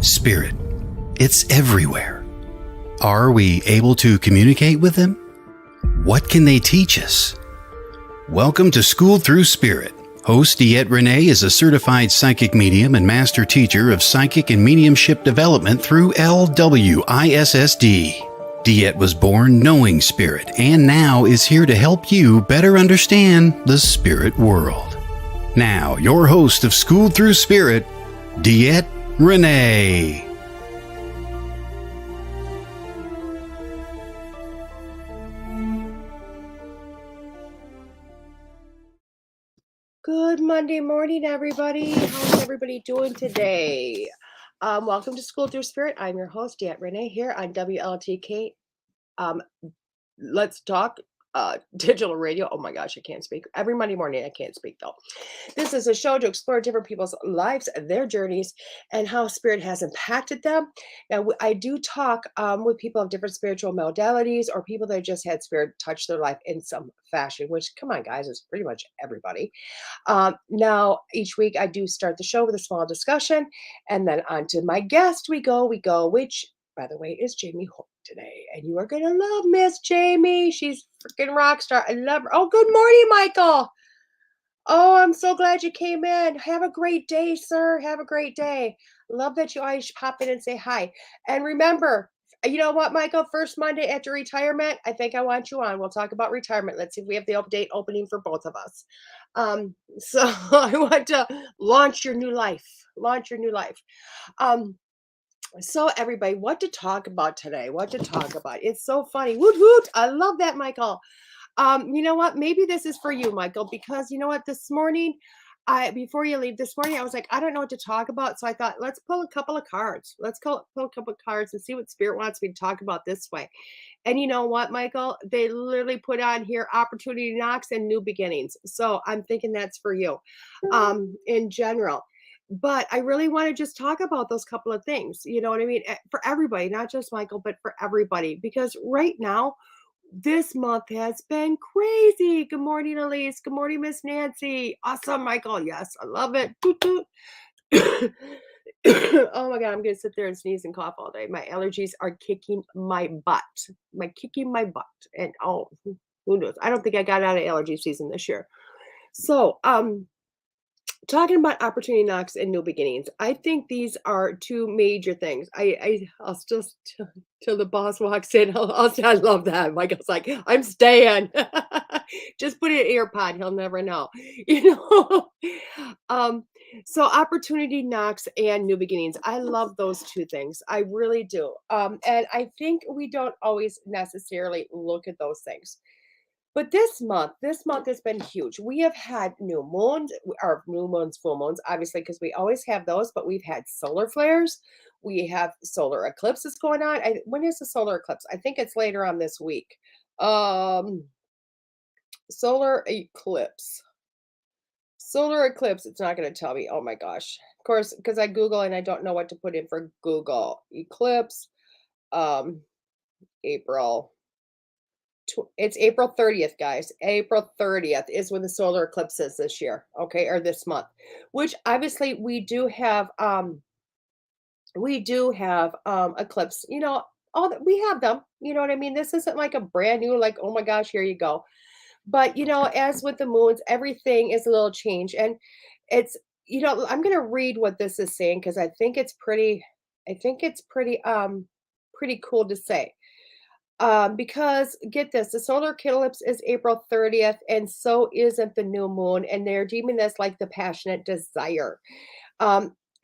Spirit. It's everywhere. Are we able to communicate with them? What can they teach us? Welcome to School Through Spirit. Host DeEtte Renee is a certified psychic medium and master teacher of psychic and mediumship development through LWISSD. DeEtte was born knowing spirit and now is here to help you better understand the spirit world. Now, your host of School Through Spirit, DeEtte Renee. Good Monday morning, everybody. How's everybody doing today? Welcome to School Through Spirit. I'm your host, DeEtte Renee, here on WLTK. Let's Talk Digital Radio. Oh my gosh, I can't speak. Every Monday morning, I can't speak though. This is a show to explore different people's lives, their journeys, and how spirit has impacted them. Now, I do talk with people of different spiritual modalities or people that just had spirit touch their life in some fashion, which, come on, guys, is pretty much everybody. Now, each week I do start the show with a small discussion, and then on to my guest we go, which, by the way, is Jamie Houk today. And you are going to love Miss Jamie. She's freaking rock star. I love her. Oh, good morning, Michael. Oh, I'm so glad you came in. Have a great day, sir. Have a great day. Love that you always pop in and say hi. And remember, you know what, Michael? First Monday after retirement, I think I want you on. We'll talk about retirement. Let's see if we have the update opening for both of us. So I want to launch your new life. Launch your new life. So everybody, what to talk about today? What to talk about? It's so funny. Woot woot. I love that, Michael. You know what? Maybe this is for you, Michael, because you know what? This morning, before you leave this morning, I was like, I don't know what to talk about. So I thought, let's pull a couple of cards. Let's pull a couple of cards and see what Spirit wants me to talk about this way. And you know what, Michael? They literally put on here opportunity knocks and new beginnings. So I'm thinking that's for you in general. But I really want to just talk about those couple of things. You know what I mean? For everybody, not just Michael, but for everybody. Because right now, this month has been crazy. Good morning, Elise. Good morning, Miss Nancy. Awesome, Michael. Yes, I love it. Toot, toot. Oh my God, I'm going to sit there and sneeze and cough all day. My allergies are kicking my butt. Kicking my butt. And oh, who knows? I don't think I got out of allergy season this year. So, talking about opportunity knocks and new beginnings, I think these are two major things. I'll still till the boss walks in. I love that. Michael's like, I'm staying. Just put it in ear pod. He'll never know. You know. So opportunity knocks and new beginnings. I love those two things. I really do. And I think we don't always necessarily look at those things. But this month has been huge. We have had new moons, or new moons, full moons, obviously, because we always have those, but we've had solar flares. We have solar eclipses going on. When is the solar eclipse? I think it's later on this week. Solar eclipse. Solar eclipse, it's not going to tell me. Oh my gosh. Of course, because I Google and I don't know what to put in for Google. Eclipse, April. It's April 30th, guys. April 30th is when the solar eclipse is this year, okay, or this month, which obviously we do have eclipse, you know, we have them, you know what I mean? This isn't like a brand new, like, oh my gosh, here you go. But, you know, as with the moons, everything is a little change. And it's, you know, I'm going to read what this is saying because I think it's pretty cool to say. Because get this, the solar eclipse is April 30th, and so isn't the new moon, and they're deeming this like the passionate desire.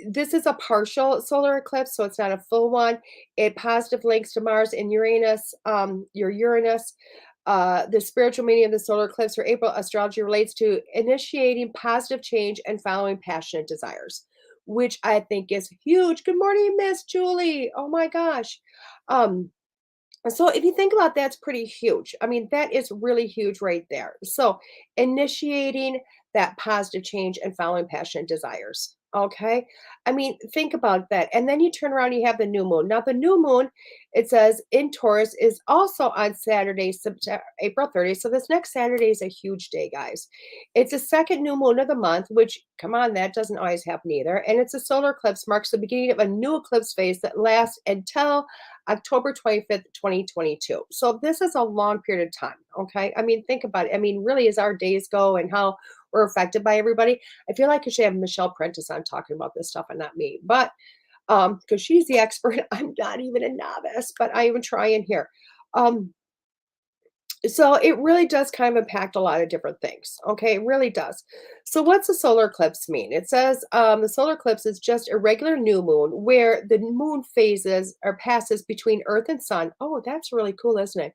This is a partial solar eclipse, so it's not a full one. It positive links to Mars and Uranus, your Uranus. The spiritual meaning of the solar eclipse for April astrology relates to initiating positive change and following passionate desires, which I think is huge. Good morning, Miss Julie. Oh my gosh. So if you think about that, it's pretty huge. I mean, that is really huge right there. So initiating that positive change and following passionate desires. Okay. I mean, think about that. And then you turn around, you have the new moon. Now, the new moon, it says in Taurus, is also on Saturday, September, April 30th. So this next Saturday is a huge day, guys. It's the second new moon of the month, which, come on, that doesn't always happen either. And it's a solar eclipse, marks the beginning of a new eclipse phase that lasts until October 25th, 2022. So this is a long period of time. Okay. I mean, think about it. I mean, really, as our days go and how we're affected by everybody, I feel like I should have Michelle Prentice on talking about this stuff and not me. But because she's the expert, I'm not even a novice, but I even try in here. Um, so it really does kind of impact a lot of different things. Okay, it really does. So what's a solar eclipse mean? It says the solar eclipse is just a regular new moon where the moon phases or passes between Earth and Sun. Oh, that's really cool, isn't it?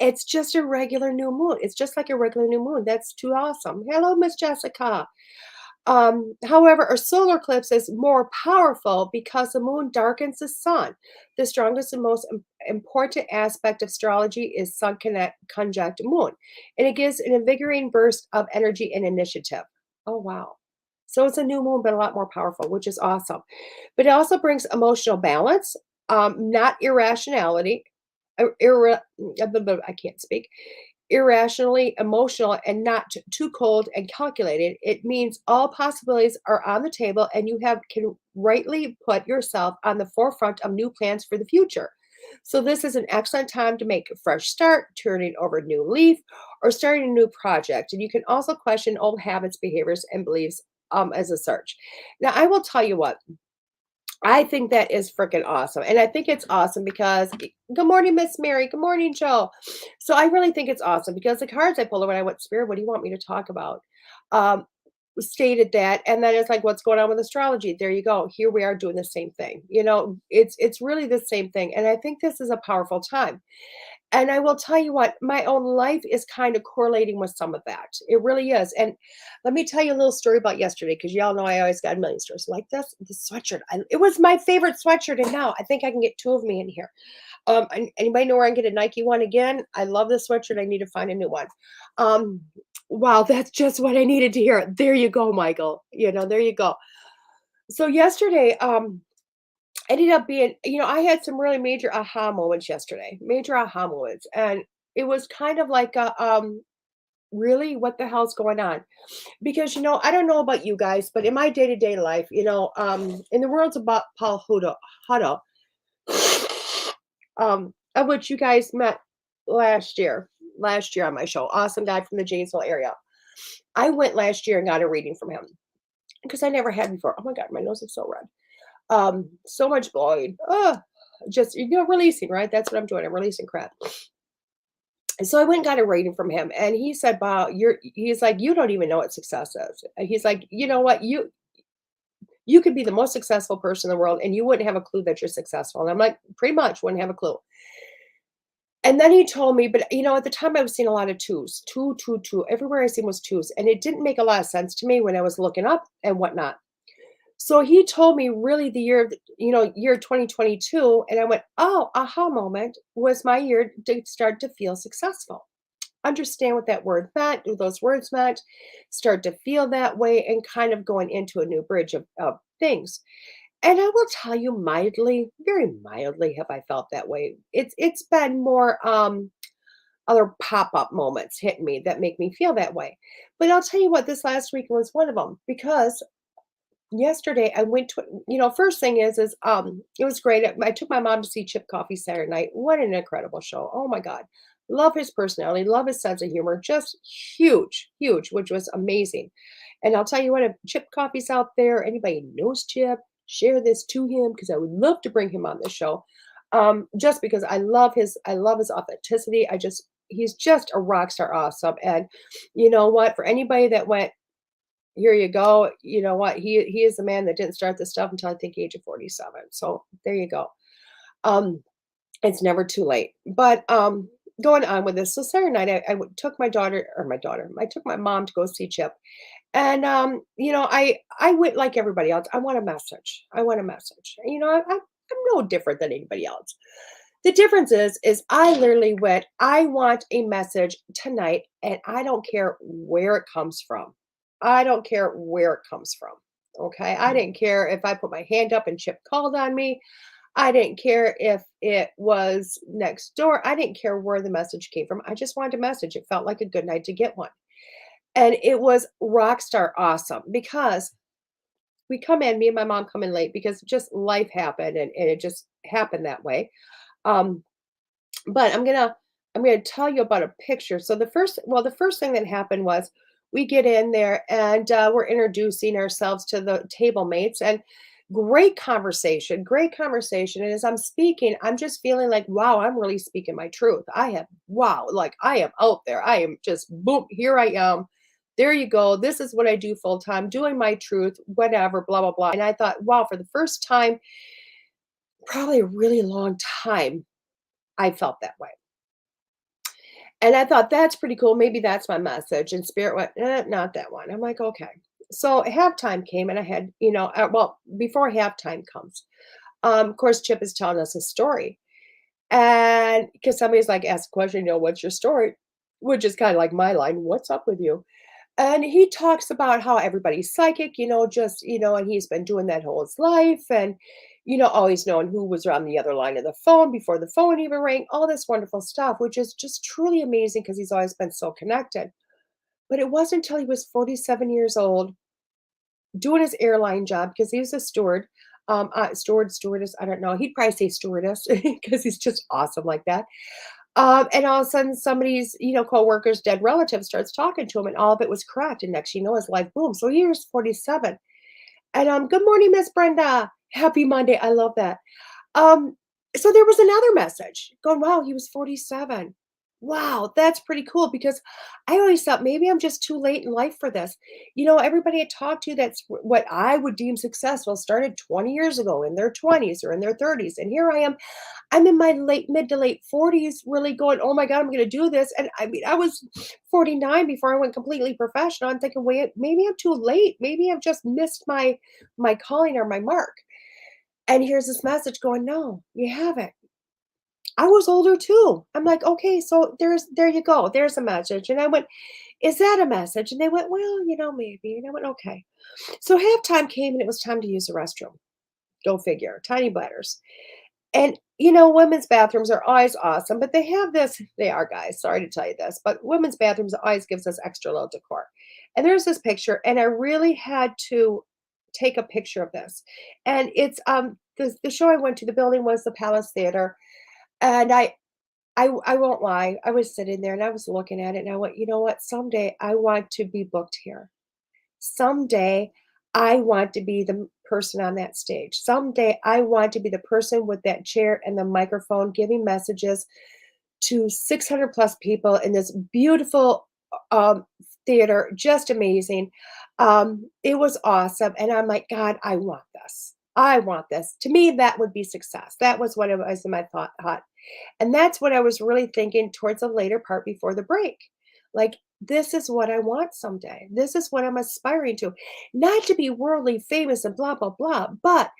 It's just a regular new moon. It's just like a regular new moon. That's too awesome. Hello, Miss Jessica. However, a solar eclipse is more powerful because the moon darkens the sun. The strongest and most important aspect of astrology is sun conjunct moon, and it gives an invigorating burst of energy and initiative. Oh, wow. So it's a new moon, but a lot more powerful, which is awesome. But it also brings emotional balance, not irrationality. I can't speak irrationally emotional and not too cold and calculated. It means all possibilities are on the table and you have can rightly put yourself on the forefront of new plans for the future. So this is an excellent time to make a fresh start, turning over a new leaf, or starting a new project. And you can also question old habits, behaviors, and beliefs as a search. Now, I will tell you what, I think that is freaking awesome. And I think it's awesome because good morning, Miss Mary. Good morning, Joe. So I really think it's awesome because the cards I pulled when I went, Spirit, what do you want me to talk about? Um, stated that. And then it's like, what's going on with astrology? There you go. Here we are doing the same thing. You know, it's really the same thing. And I think this is a powerful time. And I will tell you what, my own life is kind of correlating with some of that. It really is. And let me tell you a little story about yesterday, because y'all know I always got a million stories like this sweatshirt. It was my favorite sweatshirt, and now I think I can get two of me in here. Anybody know where I can get a Nike one again? I love this sweatshirt. I need to find a new one. Um, wow, that's just what I needed to hear. There you go, Michael. You know, there you go. So yesterday, ended up being, I had some really major aha moments yesterday, major aha moments. And it was kind of like, really, what the hell's going on? Because, I don't know about you guys, but in my day to day life, in the worlds about Paul Huddle, of which you guys met last year on my show, awesome guy from the Janesville area. I went last year and got a reading from him because I never had before. Oh my God, my nose is so red. So much blowing. Just releasing, right? That's what I'm doing. I'm releasing crap. And so I went and got a rating from him, and he said, "Wow, he's like, you don't even know what success is." And he's like, you know what, you could be the most successful person in the world, and you wouldn't have a clue that you're successful. And I'm like, pretty much wouldn't have a clue. And then he told me, but at the time I was seeing a lot of twos, two, two, two. Everywhere I seen was twos, and it didn't make a lot of sense to me when I was looking up and whatnot. So he told me really the year 2022, and I went, oh, aha moment was my year to start to feel successful. Understand what that word meant, what those words meant, start to feel that way, and kind of going into a new bridge of things. And I will tell you mildly, very mildly have I felt that way. It's been more other pop-up moments hitting me that make me feel that way. But I'll tell you what, this last week was one of them because yesterday I went to, first thing is it was great. I took my mom to see Chip Coffee Saturday night. What an incredible show. Oh my God. Love his personality, love his sense of humor. Just huge, huge, which was amazing. And I'll tell you what, if Chip Coffee's out there, anybody knows Chip, share this to him because I would love to bring him on the show. Just because I love his authenticity. He's just a rock star awesome. And you know what, for anybody that went, here you go. You know what? He is the man that didn't start this stuff until I think age of 47. So there you go. Um, it's never too late. But going on with this. So Saturday night, took I took my mom to go see Chip. And I went like everybody else. I want a message. I want a message. I'm no different than anybody else. The difference is I literally went, I want a message tonight, and I don't care where it comes from. I don't care where it comes from. Okay. I didn't care if I put my hand up and Chip called on me. I didn't care if it was next door. I didn't care where the message came from. I just wanted a message. It felt like a good night to get one. And it was rock star awesome because we come in, me and my mom come in late because just life happened and it just happened that way. Um, but I'm gonna tell you about a picture. So the first thing that happened was we get in there and we're introducing ourselves to the table mates and great conversation. And as I'm speaking, I'm just feeling like, wow, I'm really speaking my truth. Wow, like I am out there. I am just boom, here I am. There you go. This is what I do full time, doing my truth, whatever, blah, blah, blah. And I thought, wow, for the first time, probably a really long time, I felt that way. And I thought, "That's pretty cool, maybe that's my message," and Spirit went, not that one." I'm like, "Okay." So halftime came and I had, well, before halftime comes, of course, Chip is telling us a story, and because somebody's like, asked a question, "What's your story?" Which is kinda like my line, "What's up with you?" And he talks about how everybody's psychic, just, and he's been doing that whole his life and, always knowing who was on the other line of the phone before the phone even rang, all this wonderful stuff, which is just truly amazing because he's always been so connected. But it wasn't until he was 47 years old doing his airline job because he was a steward. Stewardess, I don't know. He'd probably say stewardess because he's just awesome like that. And all of a sudden, somebody's, coworker's dead relative starts talking to him, and all of it was correct. And next, his life boom. So here's 47. And good morning, Miss Brenda. Happy Monday. I love that. Um, so there was another message going, wow, he was 47. Wow, that's pretty cool because I always thought maybe I'm just too late in life for this. Everybody I talked to that's what I would deem successful started 20 years ago in their 20s or in their 30s. And here I am, I'm in my mid to late 40s, really going, oh my God, I'm going to do this. And I mean, I was 49 before I went completely professional. I'm thinking, wait, maybe I'm too late. Maybe I've just missed my calling or my mark. And here's this message going, no, you haven't. I was older too. I'm like, okay, so there you go. There's a message. And I went, is that a message? And they went, well, maybe. And I went, okay. So halftime came and it was time to use the restroom. Go figure. Tiny bladders. And women's bathrooms are always awesome, but they are guys, sorry to tell you this, but women's bathrooms always gives us extra little decor. And there's this picture, and I really had to take a picture of this. And it's the show I went to, the building was the Palace Theater. And I won't lie, I was sitting there and I was looking at it and I went, you know what? Someday I want to be booked here. Someday, I want to be the person on that stage. Someday, I want to be the person with that chair and the microphone giving messages to 600 plus people in this beautiful theater. Just amazing. It was awesome. And I'm like, God, I want this. I want this. To me, that would be success. That was what it was in my thought. And that's what I was really thinking towards the later part before the break. Like, this is what I want someday. This is what I'm aspiring to. Not to be worldly famous and blah, blah, blah, but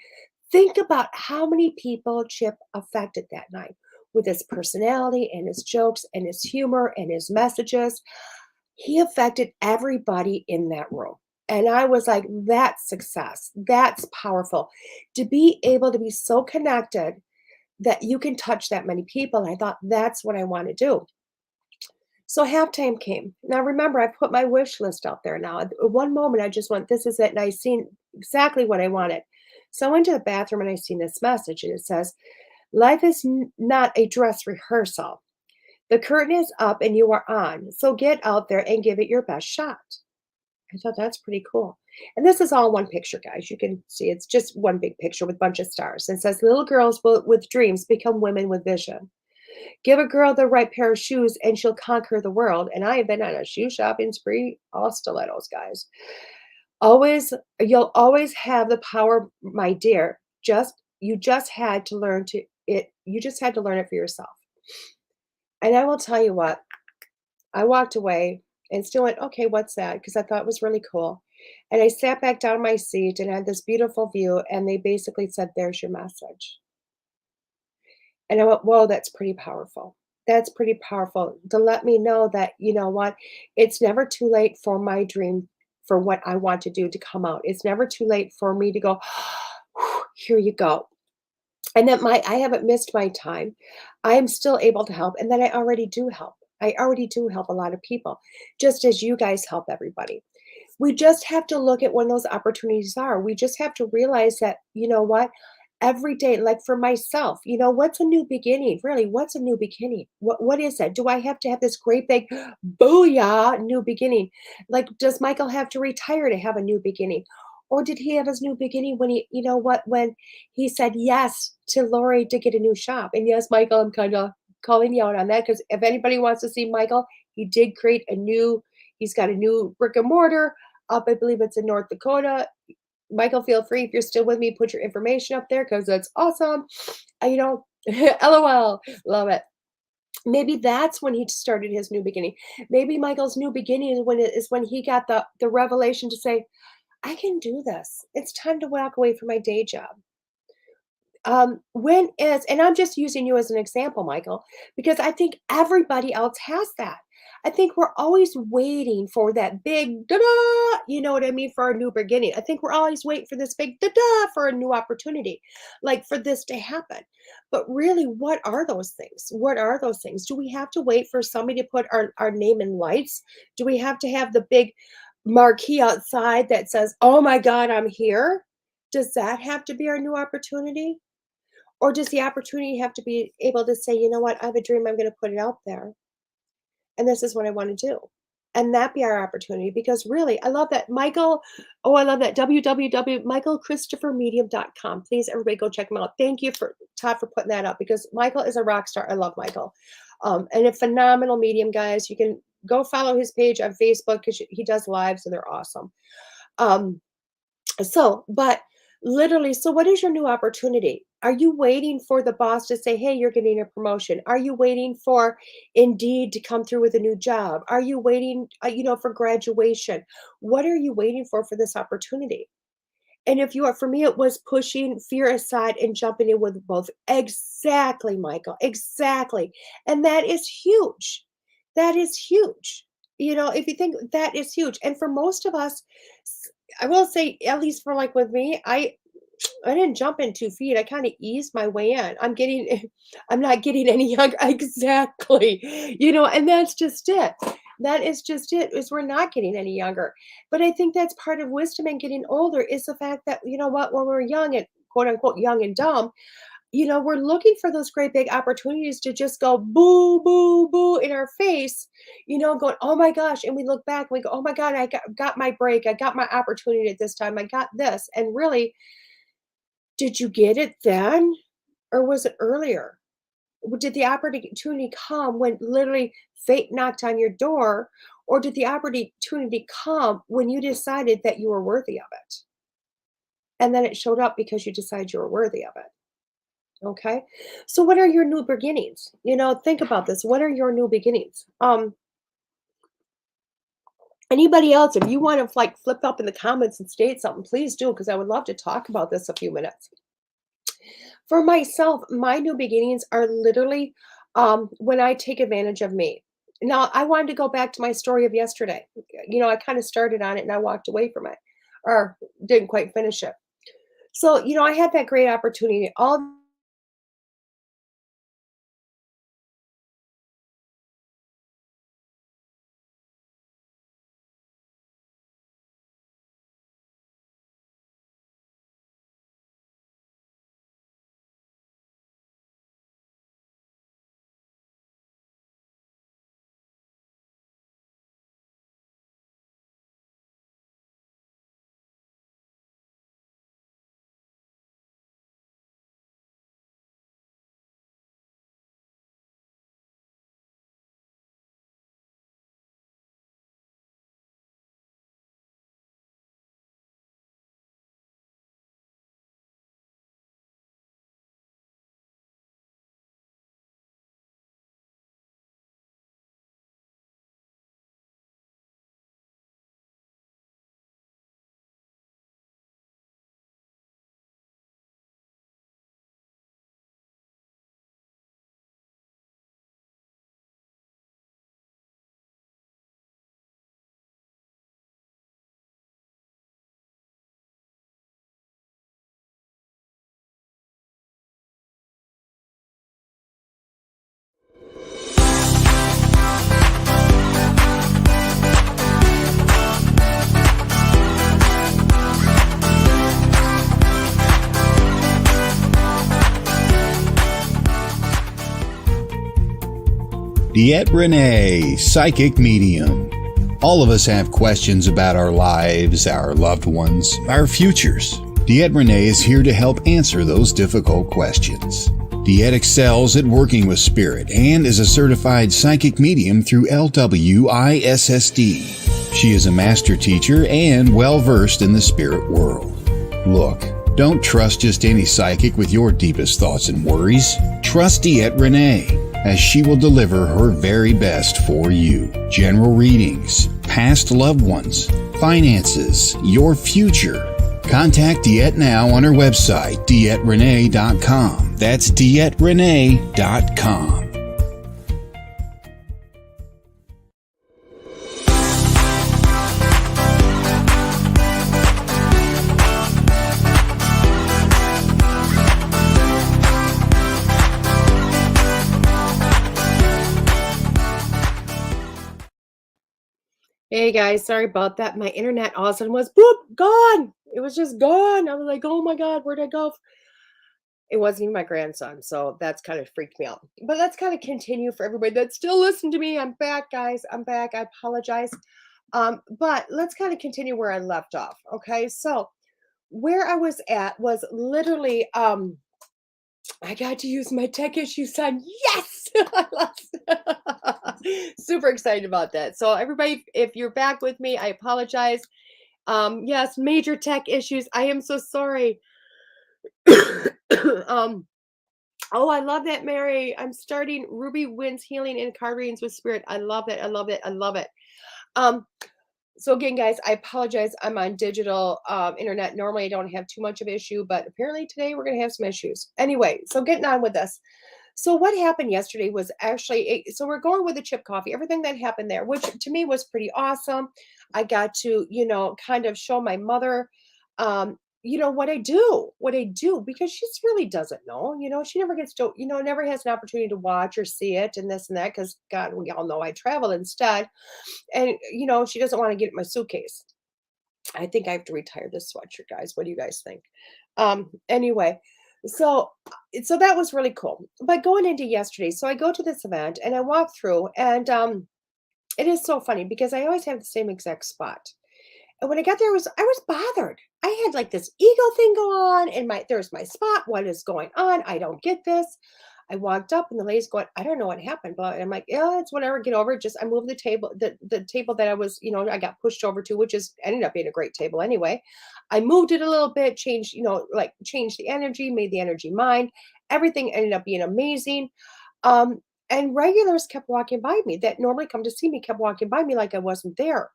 think about how many people Chip affected that night with his personality and his jokes and his humor and his messages. He affected everybody in that room. And I was like, that's success. That's powerful. To be able to be so connected that you can touch that many people. I thought that's what I want to do. So halftime came. Now remember, I put my wish list out there now. At one moment, I just went, this is it. And I seen exactly what I wanted. So I went to the bathroom and I seen this message and it says, life is not a dress rehearsal. The curtain is up and you are on. So get out there and give it your best shot. I thought that's pretty cool. And this is all one picture, guys. You can see it's just one big picture with a bunch of stars. And it says, little girls with dreams become women with vision. Give a girl the right pair of shoes and she'll conquer the world. And I have been on a shoe shopping spree, all stilettos, guys. You'll always have the power, my dear. You just had to learn it for yourself. And I will tell you what, I walked away and still went, okay, what's that? Because I thought it was really cool. And I sat back down in my seat and had this beautiful view. And they basically said, there's your message. And I went, whoa, that's pretty powerful. That's pretty powerful to let me know that, you know what, it's never too late for my dream, for what I want to do to come out. It's never too late for me to go, here you go. And that I haven't missed my time. I am still able to help, and that I already do help. I already do help a lot of people, just as you guys help everybody. We just have to look at when those opportunities are. We just have to realize that, you know what? Every day, like for myself, what's a new beginning? Really, what's a new beginning? What is that? Do I have to have this great big booyah new beginning? Like, does Michael have to retire to have a new beginning? Or did he have his new beginning when when he said yes to Lori to get a new shop? And yes, Michael, I'm kind of calling you out on that because if anybody wants to see Michael, he did create he's got a new brick and mortar up, I believe it's in North Dakota. Michael, feel free if you're still with me, put your information up there because that's awesome. LOL, love it. Maybe that's when he started his new beginning. Maybe Michael's new beginning is when he got the revelation to say, I can do this. It's time to walk away from my day job. And I'm just using you as an example, Michael, because I think everybody else has that. I think we're always waiting for that big da-da, you know what I mean, for a new beginning. I think we're always waiting for this big da-da for a new opportunity, like for this to happen. But really, what are those things? What are those things? Do we have to wait for somebody to put our name in lights? Do we have to have the big marquee outside that says, oh my God, I'm here? Does that have to be our new opportunity? Or does the opportunity have to be able to say, you know what, I have a dream, I'm going to put it out there. And this is what I want to do. And that be our opportunity because really, I love that. Michael, oh, I love that. www.michaelchristophermedium.com. Please, everybody go check him out. Thank you, Todd, for putting that up because Michael is a rock star. I love Michael. And a phenomenal medium, guys. You can go follow his page on Facebook because he does lives and they're awesome. But literally, so what is your new opportunity? Are you waiting for the boss to say, hey, you're getting a promotion? Are you waiting for Indeed to come through with a new job? Are you waiting, for graduation? What are you waiting for this opportunity? And if you are, for me, it was pushing fear aside and jumping in with both. Exactly, Michael. Exactly. And that is huge. That is huge. If you think that is huge. And for most of us, I will say, at least for like with me, I didn't jump in 2 feet. I kind of eased my way in. I'm not getting any younger. Exactly. And that's just it. That is just it, is we're not getting any younger. But I think that's part of wisdom and getting older is the fact that, you know what, when we're young and quote unquote young and dumb, we're looking for those great big opportunities to just go boo, boo, boo in our face, going, oh my gosh. And we look back and we go, oh my God, I got my break. I got my opportunity at this time. I got this. And really, did you get it then or was it earlier? Did the opportunity come when literally fate knocked on your door, or did the opportunity come when you decided that you were worthy of it? And then it showed up because you decided you were worthy of it. Okay. So what are your new beginnings? Think about this. What are your new beginnings? Anybody else, if you want to like flip up in the comments and state something, please do, because I would love to talk about this a few minutes. For myself, my new beginnings are literally when I take advantage of me. Now, I wanted to go back to my story of yesterday. I kind of started on it and I walked away from it or didn't quite finish it. So, I had that great opportunity. All DeEtte Renee, Psychic Medium. All of us have questions about our lives, our loved ones, our futures. DeEtte Renee is here to help answer those difficult questions. DeEtte excels at working with spirit and is a certified psychic medium through LWISSD. She is a master teacher and well-versed in the spirit world. Look, don't trust just any psychic with your deepest thoughts and worries. Trust DeEtte Renee, as she will deliver her very best for you. General readings, past loved ones, finances, your future. Contact DeEtte now on her website, DeEtteRenee.com. That's DeEtteRenee.com. Hey guys, sorry about that. My internet all of a sudden was boop, gone. It was just gone. I was like, oh my God, where'd I go? It wasn't even my grandson, so that's kind of freaked me out. But let's kind of continue for everybody that's still listening to me. I'm back, guys. I'm back. I apologize. But let's kind of continue where I left off. Okay, so where I was at was literally I got to use my tech issue sign. Yes! Super excited about that. So everybody, if you're back with me, I apologize. Yes, major tech issues. I am so sorry. Oh, I love that, Mary. I'm starting Ruby Wins Healing and Card Readings with Spirit. I love it. I love it. I love it. So again, guys, I apologize. I'm on digital internet. Normally, I don't have too much of an issue, but apparently today we're going to have some issues. Anyway, so getting on with this. So what happened yesterday was actually, so we're going with the chip coffee, everything that happened there, which to me was pretty awesome. I got to, kind of show my mother, what I do, because she really doesn't know, she never gets to, never has an opportunity to watch or see it and this and that, because God, we all know I travel instead. And, she doesn't want to get my suitcase. I think I have to retire this sweatshirt, guys. What do you guys think? Anyway, so that was really cool. But going into yesterday, so I go to this event and I walk through, and it is so funny because I always have the same exact spot. And when I got there, I was bothered. I had like this ego thing go on, and there's my spot. What is going on? I don't get this. I walked up, and the lady's going, I don't know what happened, but I'm like, yeah, it's whatever. Get over it. Just I moved the table, the table that I was, I got pushed over to, which ended up being a great table anyway. I moved it a little bit, changed, changed the energy, made the energy mine. Everything ended up being amazing. And regulars kept walking by me that normally come to see me, kept walking by me like I wasn't there.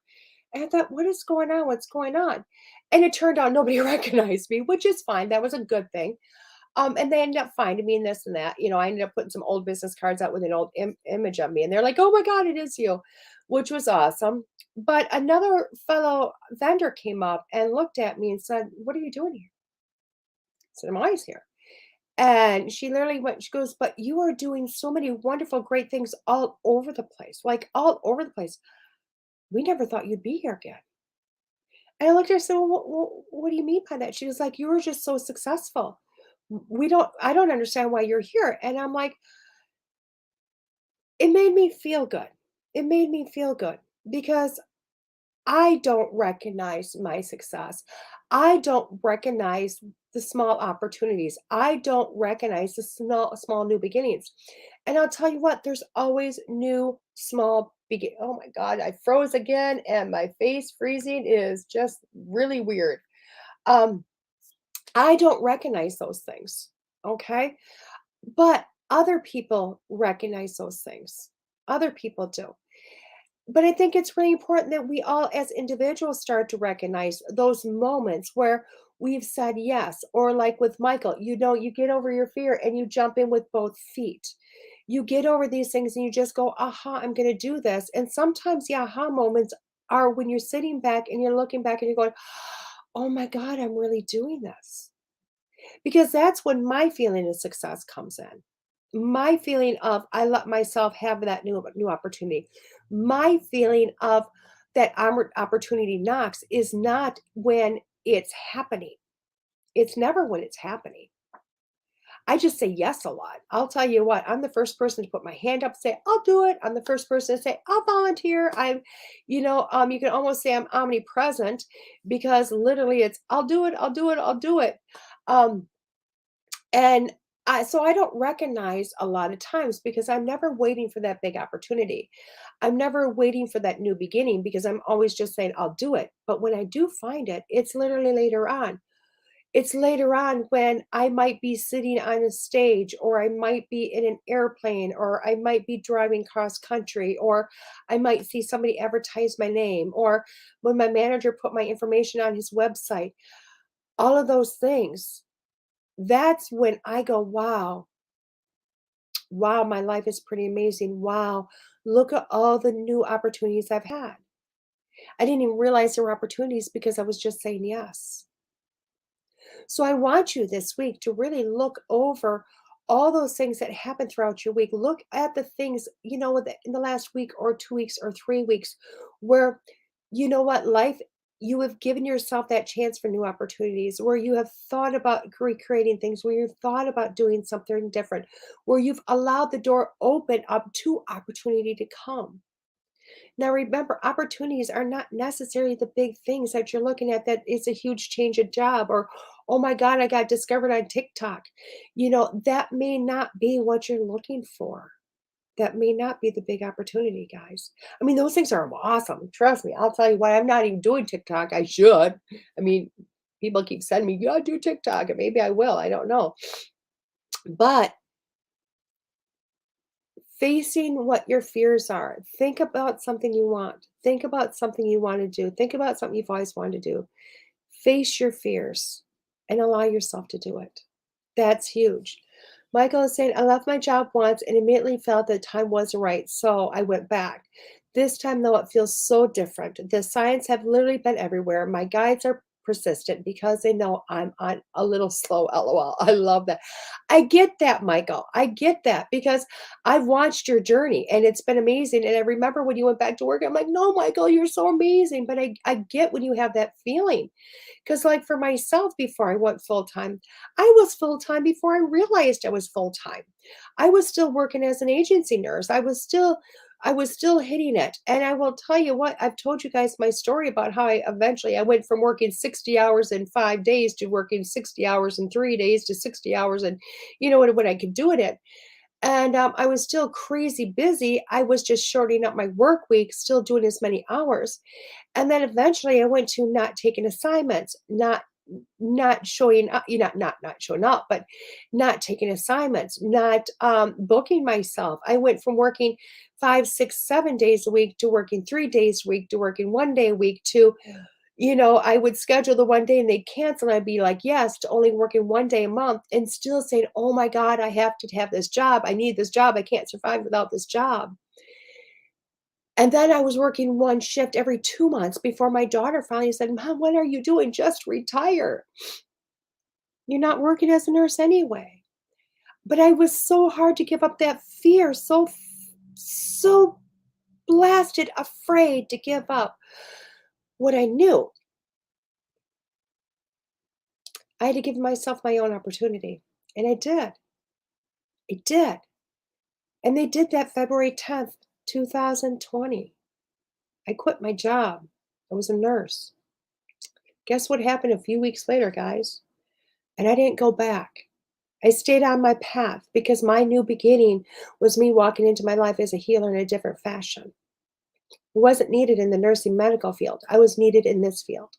And I thought, what is going on? What's going on? And it turned out nobody recognized me, which is fine. That was a good thing. And they ended up finding me and this and that. I ended up putting some old business cards out with an old image of me. And they're like, oh my God, it is you, which was awesome. But another fellow vendor came up and looked at me and said, what are you doing here? I said, I'm always here. And she literally went, she goes, but you are doing so many wonderful, great things all over the place, like all over the place. We never thought you'd be here again. And I looked at her and said, well, what do you mean by that? She was like, you were just so successful. I don't understand why you're here. And I'm like, it made me feel good. It made me feel good because I don't recognize my success. I don't recognize the small opportunities. I don't recognize the small new beginnings. And I'll tell you what, there's always new small begin. Oh my God, I froze again and my face freezing is just really weird. I don't recognize those things. Okay. But other people recognize those things. Other people do. But I think it's really important that we all, as individuals, start to recognize those moments where we've said yes, or like with Michael, you get over your fear and you jump in with both feet. You get over these things and you just go, aha, I'm going to do this. And sometimes the aha moments are when you're sitting back and you're looking back and you're going, oh my God, I'm really doing this. Because that's when my feeling of success comes in. My feeling of I let myself have that new opportunity. My feeling of that opportunity knocks is not when it's happening. It's never when it's happening. I just say yes a lot. I'll tell you what, I'm the first person to put my hand up, say, I'll do it. I'm the first person to say, I'll volunteer. You can almost say I'm omnipresent because literally it's, I'll do it, I'll do it, I'll do it. Um, and so I don't recognize a lot of times because I'm never waiting for that big opportunity. I'm never waiting for that new beginning because I'm always just saying, I'll do it. But when I do find it, it's literally later on. It's later on when I might be sitting on a stage, or I might be in an airplane, or I might be driving cross country, or I might see somebody advertise my name, or when my manager put my information on his website. All of those things. That's when I go, wow, wow, my life is pretty amazing. Wow, look at all the new opportunities I've had. I didn't even realize there were opportunities because I was just saying yes. So I want you this week to really look over all those things that happen throughout your week. Look at the things, in the last week or 2 weeks or 3 weeks where, you know what, life, you have given yourself that chance for new opportunities, where you have thought about recreating things, where you've thought about doing something different, where you've allowed the door open up to opportunity to come. Now, remember, opportunities are not necessarily the big things that you're looking at, that it's a huge change of job, or, oh my God, I got discovered on TikTok. That may not be what you're looking for. That may not be the big opportunity, guys. I mean, those things are awesome. Trust me. I'll tell you what, I'm not even doing TikTok. I should. I mean, people keep sending me, you gotta do TikTok, and maybe I will. I don't know. But facing what your fears are. Think about something you want. Think about something you want to do. Think about something you've always wanted to do. Face your fears and allow yourself to do it. That's huge. Michael is saying, I left my job once and immediately felt that time wasn't right, so I went back. This time, though, it feels so different. The signs have literally been everywhere. My guides are persistent because they know I'm on a little slow, lol. I love that. I get that, Michael. I get that because I've watched your journey and it's been amazing. And I remember when you went back to work, I'm like, no, Michael, you're so amazing. But I get when you have that feeling. Because, like, for myself, before I went full time, I was full time before I realized I was full time. I was still working as an agency nurse. I was still hitting it. And I will tell you what, I've told you guys my story about how I went from working 60 hours in 5 days to working 60 hours in 3 days to 60 hours, and when I could do it in. And I was still crazy busy. I was just shortening up my work week, still doing as many hours. And then eventually I went to not taking assignments, not showing up, not showing up, but not taking assignments, not booking myself. I went from working 5, 6, 7 days a week to working 3 days a week to working one day a week to, I would schedule the one day and they'd cancel. And I'd be like, yes, to only working one day a month and still saying, oh my God, I have to have this job. I need this job. I can't survive without this job. And then I was working one shift every 2 months before my daughter finally said, Mom, what are you doing? Just retire. You're not working as a nurse anyway. But I was so hard to give up that fear, so blasted afraid to give up what I knew. I had to give myself my own opportunity. And I did. I did. And they did that February 10th, 2020. I quit my job. I was a nurse. Guess what happened a few weeks later, guys? And I didn't go back. I stayed on my path because my new beginning was me walking into my life as a healer in a different fashion. It wasn't needed in the nursing medical field. I was needed in this field.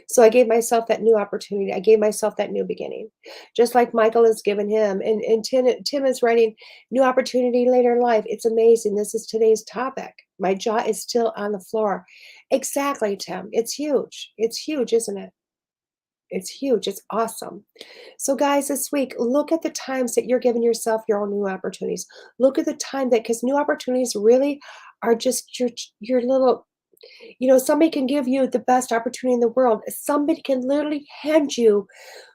So I gave myself that new opportunity. I gave myself that new beginning. Just like Michael has given him. And Tim is writing, new opportunity later in life. It's amazing. This is today's topic. My jaw is still on the floor. Exactly, Tim. It's huge. It's huge, isn't it? It's huge. It's awesome. So, guys, this week, look at the times that you're giving yourself your own new opportunities. Look at the time that, because new opportunities really are just your little, somebody can give you the best opportunity in the world. Somebody can literally hand you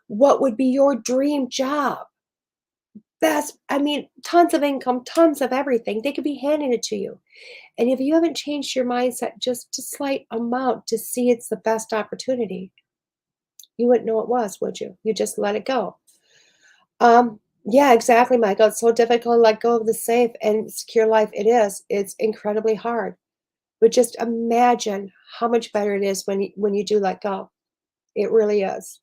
what would be your dream job. Tons of income, tons of everything. They could be handing it to you. And if you haven't changed your mindset just a slight amount to see it's the best opportunity, you wouldn't know it was, would you? You just let it go. Yeah, exactly, Michael. It's so difficult to let go of the safe and secure life. It is. It's incredibly hard. But just imagine how much better it is when you do let go. It really is.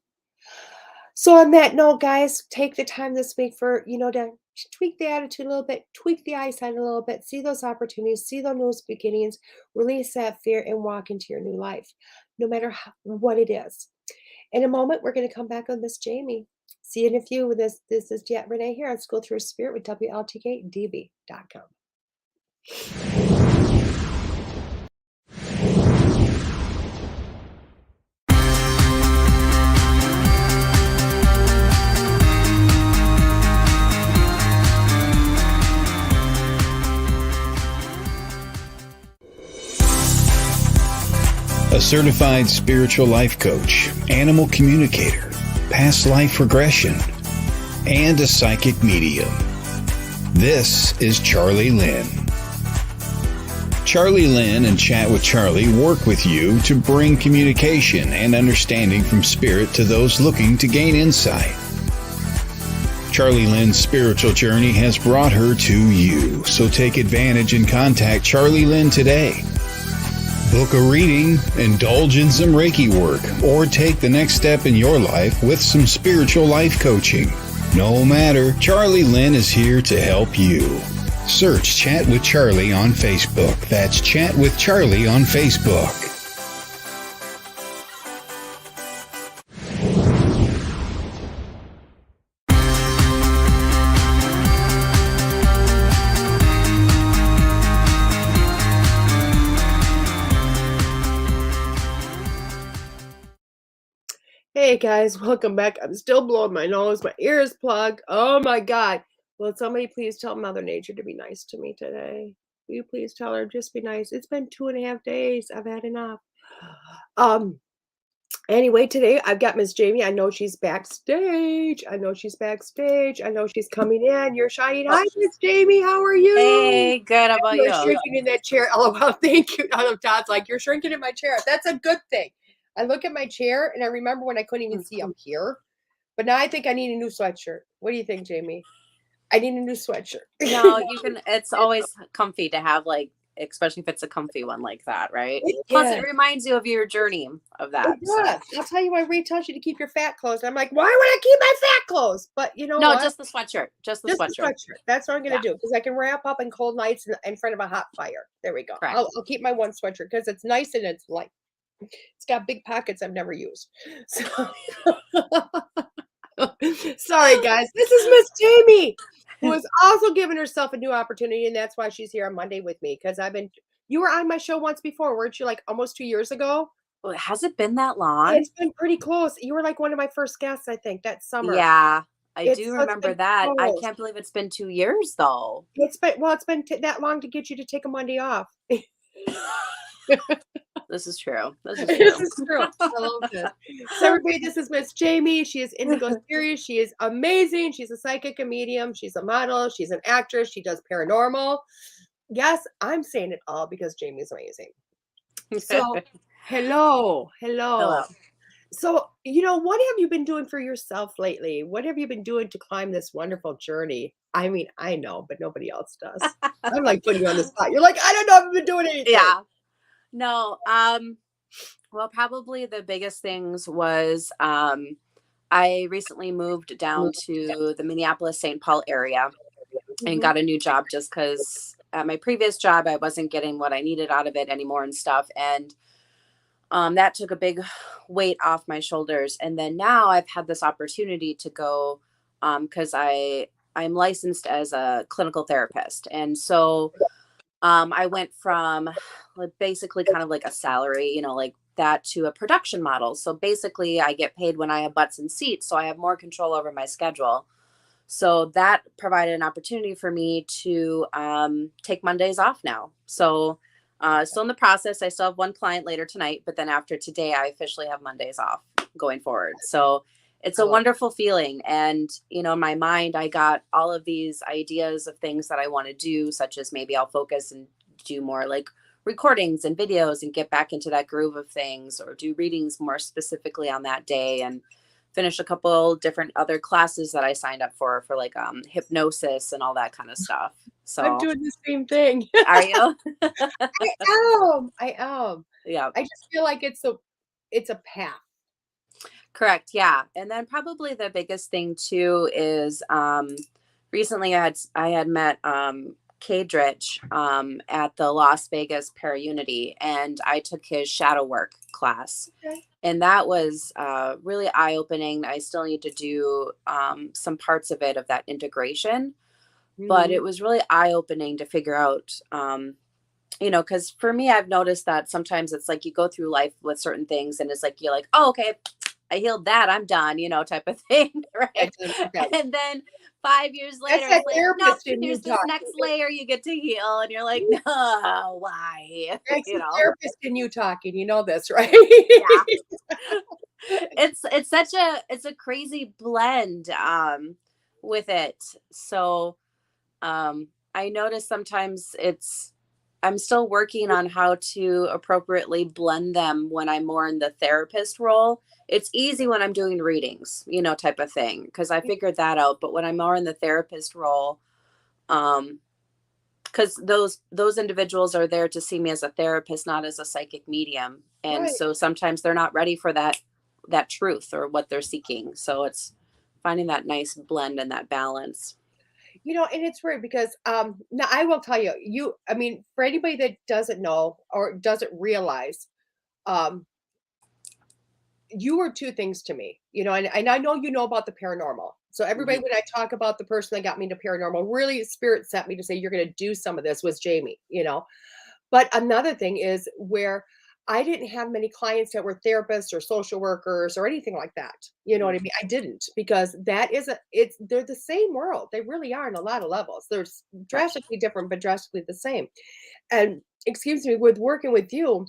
So on that note, guys, take the time this week for, to tweak the attitude a little bit, tweak the eyesight a little bit, see those opportunities, see those new beginnings, release that fear and walk into your new life, no matter what it is. In a moment, we're going to come back on Miss Jamie. See you in a few with this. This is DeEtte Renee here on School Through Spirit with WLTK-DB.com. A certified spiritual life coach, animal communicator, past life regression, and a psychic medium. This is Charlie Lynn. Charlie Lynn and Chat with Charlie work with you to bring communication and understanding from spirit to those looking to gain insight. Charlie Lynn's spiritual journey has brought her to you, so take advantage and contact Charlie Lynn today. Book a reading, indulge in some Reiki work, or take the next step in your life with some spiritual life coaching. No matter, Charlie Lynn is here to help you. Search Chat with Charlie on Facebook. That's Chat with Charlie on Facebook. Hey guys, welcome back. I'm still blowing my nose. My ear is plugged. Oh my God. Will somebody please tell Mother Nature to be nice to me today? Will you please tell her just be nice? It's been 2.5 days. I've had enough. Anyway, today I've got Miss Jamie. I know she's backstage. I know she's coming in. You're shining. Hi, Miss Jamie. How are you? Hey, good. How about You're you? shrinking in that chair. Oh, well, thank you. Todd's like, you're shrinking in my chair. That's a good thing. I look at my chair and I remember when I couldn't even see up here. But now I think I need a new sweatshirt. What do you think, Jamie? I need a new sweatshirt. No, you can. It's always comfy to have, like, especially if it's a comfy one like that, right? Plus, it reminds you of your journey of that. So. I'll tell you, I tells you to keep your fat clothes. I'm like, why would I keep my fat clothes? But you know what? No, just the sweatshirt. Just the sweatshirt. That's what I'm going to do because I can wrap up in cold nights in front of a hot fire. There we go. I'll keep my one sweatshirt because it's nice and it's light. It's got big pockets I've never used. So sorry, guys. This is Miss Jamie, who is also giving herself a new opportunity, and that's why she's here on Monday with me. Because you were on my show once before, weren't you? Like almost 2 years ago. Well, has it been that long? It's been pretty close. You were like one of my first guests, I think, that summer. Yeah, I do remember that. Close. I can't believe it's been 2 years, though. It's been that long to get you to take a Monday off. This is true. This is true. I love this. So everybody, this is Miss Jamie. She is Indigo Seeress. She is amazing. She's a psychic, a medium. She's a model. She's an actress. She does paranormal. Yes, I'm saying it all because Jamie's amazing. So hello. So, what have you been doing for yourself lately? What have you been doing to climb this wonderful journey? I mean, I know, but nobody else does. I'm like putting you on the spot. You're like, I don't know if I've been doing anything. Yeah. No, well, probably the biggest things was I recently moved down to the Minneapolis-St. Paul area and got a new job just because at my previous job, I wasn't getting what I needed out of it anymore and stuff. And that took a big weight off my shoulders. And then now I've had this opportunity to go because I'm licensed as a clinical therapist. And so I went from basically kind of like a salary, like that, to a production model. So basically I get paid when I have butts in seats. So I have more control over my schedule. So that provided an opportunity for me to take Mondays off now. So still in the process. I still have one client later tonight, but then after today, I officially have Mondays off going forward. So it's a wonderful feeling. And, in my mind, I got all of these ideas of things that I want to do, such as maybe I'll focus and do more like recordings and videos and get back into that groove of things, or do readings more specifically on that day. And finished a couple different other classes that I signed up for like hypnosis and all that kind of stuff. I'm So doing the same thing. are you? I am. Yeah. I just feel like it's a path. Correct. Yeah. And then probably the biggest thing too is recently I had met Kadrich at the Las Vegas Para-Unity, and I took his shadow work class. Okay. And that was really eye-opening. I still need to do some parts of it, of that integration, but it was really eye-opening to figure out, because for me, I've noticed that sometimes it's like you go through life with certain things and it's like, you're like, oh, okay, I healed that, I'm done, type of thing, right? And then 5 years later, That's it's like, nope, here's this next layer you get to heal. And you're like, no, why? That's the therapist in you talking, you know this, right? Yeah. It's a crazy blend with it. So I notice sometimes I'm still working on how to appropriately blend them when I'm more in the therapist role. It's easy when I'm doing readings, type of thing, because I figured that out. But when I'm more in the therapist role, because those individuals are there to see me as a therapist, not as a psychic medium. And so sometimes they're not ready for that truth or what they're seeking. So it's finding that nice blend and that balance. And it's weird because now I will tell you, for anybody that doesn't know or doesn't realize, you were two things to me, and I know you know about the paranormal. So everybody, when I talk about the person that got me into paranormal, really spirit sent me to say, you're going to do some of this, was Jamie, But another thing is where I didn't have many clients that were therapists or social workers or anything like that. You know what I mean? I didn't, because they're the same world. They really are on a lot of levels. They're drastically different, but drastically the same. And excuse me, with working with you,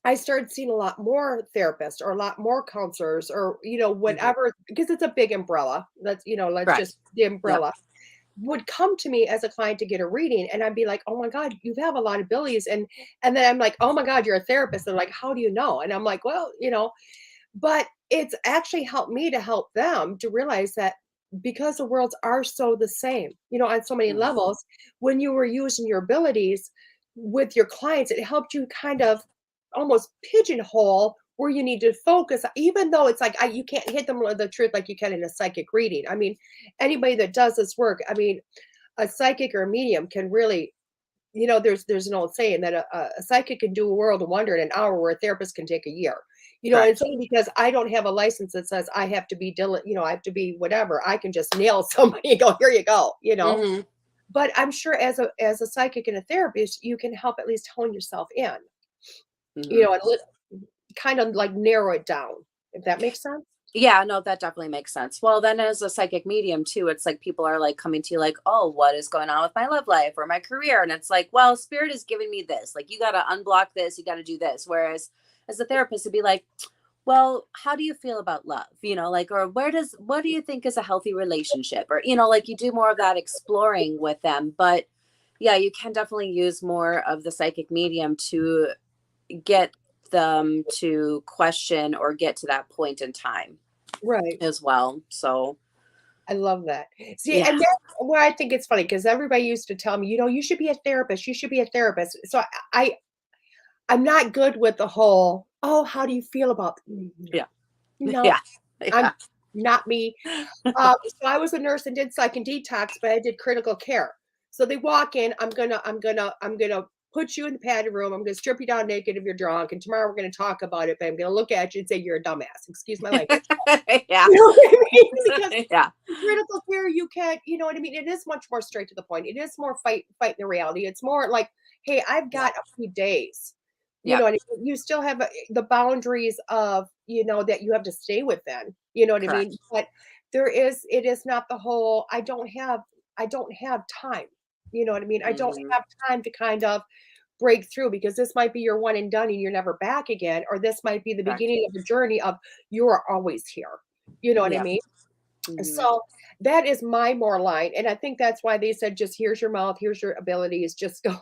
I started seeing a lot more therapists or a lot more counselors or, whatever, because it's a big umbrella. Let's just the umbrella. Would come to me as a client to get a reading, and I'd be like, oh my God, you have a lot of abilities. And then I'm like, oh my God, you're a therapist. They're like, how do you know? And I'm like, well, but it's actually helped me to help them to realize that because the worlds are so the same, on so many levels, when you were using your abilities with your clients, it helped you kind of almost pigeonhole where you need to focus, even though it's like you can't hit them with the truth like you can in a psychic reading. I mean, anybody that does this work, a psychic or a medium can really, there's an old saying that a psychic can do a world of wonder in an hour where a therapist can take a year. And it's only because I don't have a license that says I have to be I have to be whatever. I can just nail somebody and go, here you go, But I'm sure as a psychic and a therapist, you can help at least hone yourself in, and kind of like narrow it down, if that makes sense. Yeah, no, that definitely makes sense. Well, then as a psychic medium too, it's like people are like coming to you like, oh, what is going on with my love life or my career? And it's like, well, spirit is giving me this, like, you got to unblock this, you got to do this. Whereas as a therapist, it'd be like, well, how do you feel about love? Or what do you think is a healthy relationship? Or, like you do more of that exploring with them. But yeah, you can definitely use more of the psychic medium to get them to question or get to that point in time. Right. As well. So I love that. See, and that's where I think it's funny, because everybody used to tell me, you should be a therapist. You should be a therapist. So I'm not good with the whole, oh, how do you feel about? No, I'm not me. So I was a nurse and did psych and detox, but I did critical care. So they walk in, I'm gonna put you in the padded room. I'm going to strip you down naked if you're drunk. And tomorrow we're going to talk about it, but I'm going to look at you and say, you're a dumbass. Excuse my language. Yeah. You know what I mean? Because yeah. critical care, you can't, you know what I mean? It is much more straight to the point. It is more fighting the reality. It's more like, hey, I've got a few days. You know what I mean? You still have the boundaries of, that you have to stay within. You know what I mean? But it is not the whole, I don't have time. You know what I mean? I don't have time to kind of break through, because this might be your one and done and you're never back again. Or this might be the beginning of a journey of you are always here. You know what I mean? So that is my more line. And I think that's why they said, just here's your mouth, here's your abilities, just go.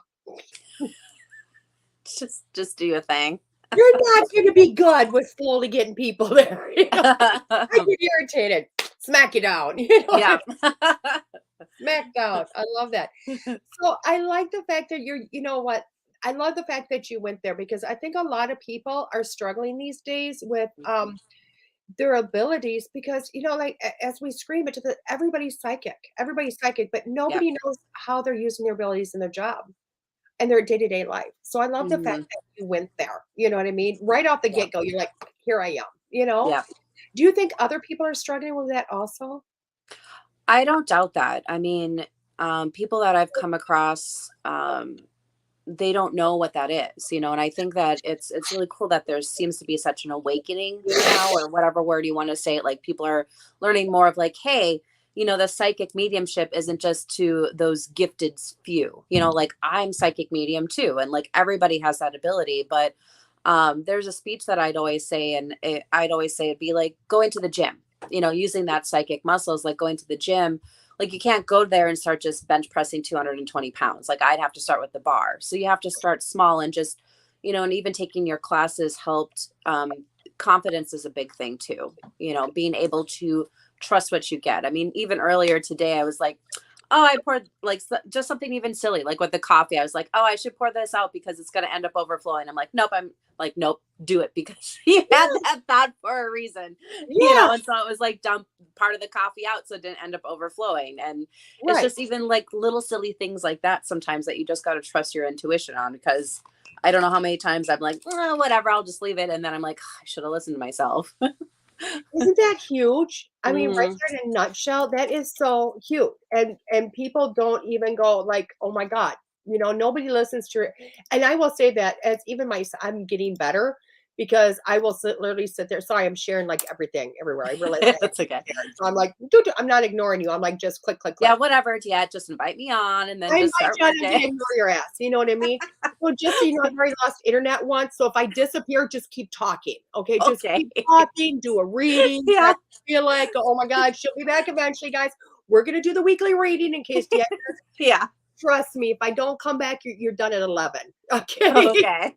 Just do your thing. You're not going to be good with slowly getting people there. I get irritated. Smack you down. Yeah. Smack down. I love that. So I like the fact that you know what? I love the fact that you went there because I think a lot of people are struggling these days with their abilities because like as we scream it to everybody's psychic, but Yep. nobody knows how they're using their abilities in their job and their day-to-day life. So I love the fact Mhm. that you went there, you know what I mean? Right off the Yep. get-go, you're like, here I am. Yep. Do you think other people are struggling with that also? I don't doubt that. I mean, people that I've come across, they don't know what that is, and I think that it's really cool that there seems to be such an awakening now, or whatever word you want to say it. Like people are learning more of like, hey, the psychic mediumship isn't just to those gifted few, like I'm psychic medium too, and like everybody has that ability. But there's a speech that I'd always say, and I'd always say it'd be like going to the gym, using that psychic muscles, like going to the gym. Like you can't go there and start just bench pressing 220 pounds. Like I'd have to start with the bar. So you have to start small and just, and even taking your classes helped. Confidence is a big thing too, being able to trust what you get. I mean, even earlier today, I was like, oh, I poured like just something even silly, like with the coffee. I was like, oh, I should pour this out because it's going to end up overflowing. I'm like, nope. I'm like, nope, do it because you had that thought for a reason, Yeah, and so it was like dump part of the coffee out so it didn't end up overflowing. And it's right. just even like little silly things like that sometimes that you just got to trust your intuition on, because I don't know how many times I'm like, oh, whatever, I'll just leave it. And then I'm like, oh, I should have listened to myself. Isn't that huge? I mean, right Mhm. there in a nutshell, that is so huge. And people don't even go like, "Oh my God," nobody listens to it. And I will say that as even I'm getting better because I will literally sit there. Sorry, I'm sharing like everything everywhere. I realize I have That's okay. to share. So I'm like, dude, I'm not ignoring you. I'm like, just click, click, Yeah, click. whatever. Yeah, just invite me on and then I just invite start you on to working. ignore your ass. You know what I mean? So just so you know, I've already lost internet once. So if I disappear, just keep talking. Okay. Just Okay. keep talking, do a reading. Yeah. That feel like, oh my God, she'll be back eventually, guys. We're gonna do the weekly reading in case DeEtte Yeah. trust me. If I don't come back, you're done at 11. Okay. Okay.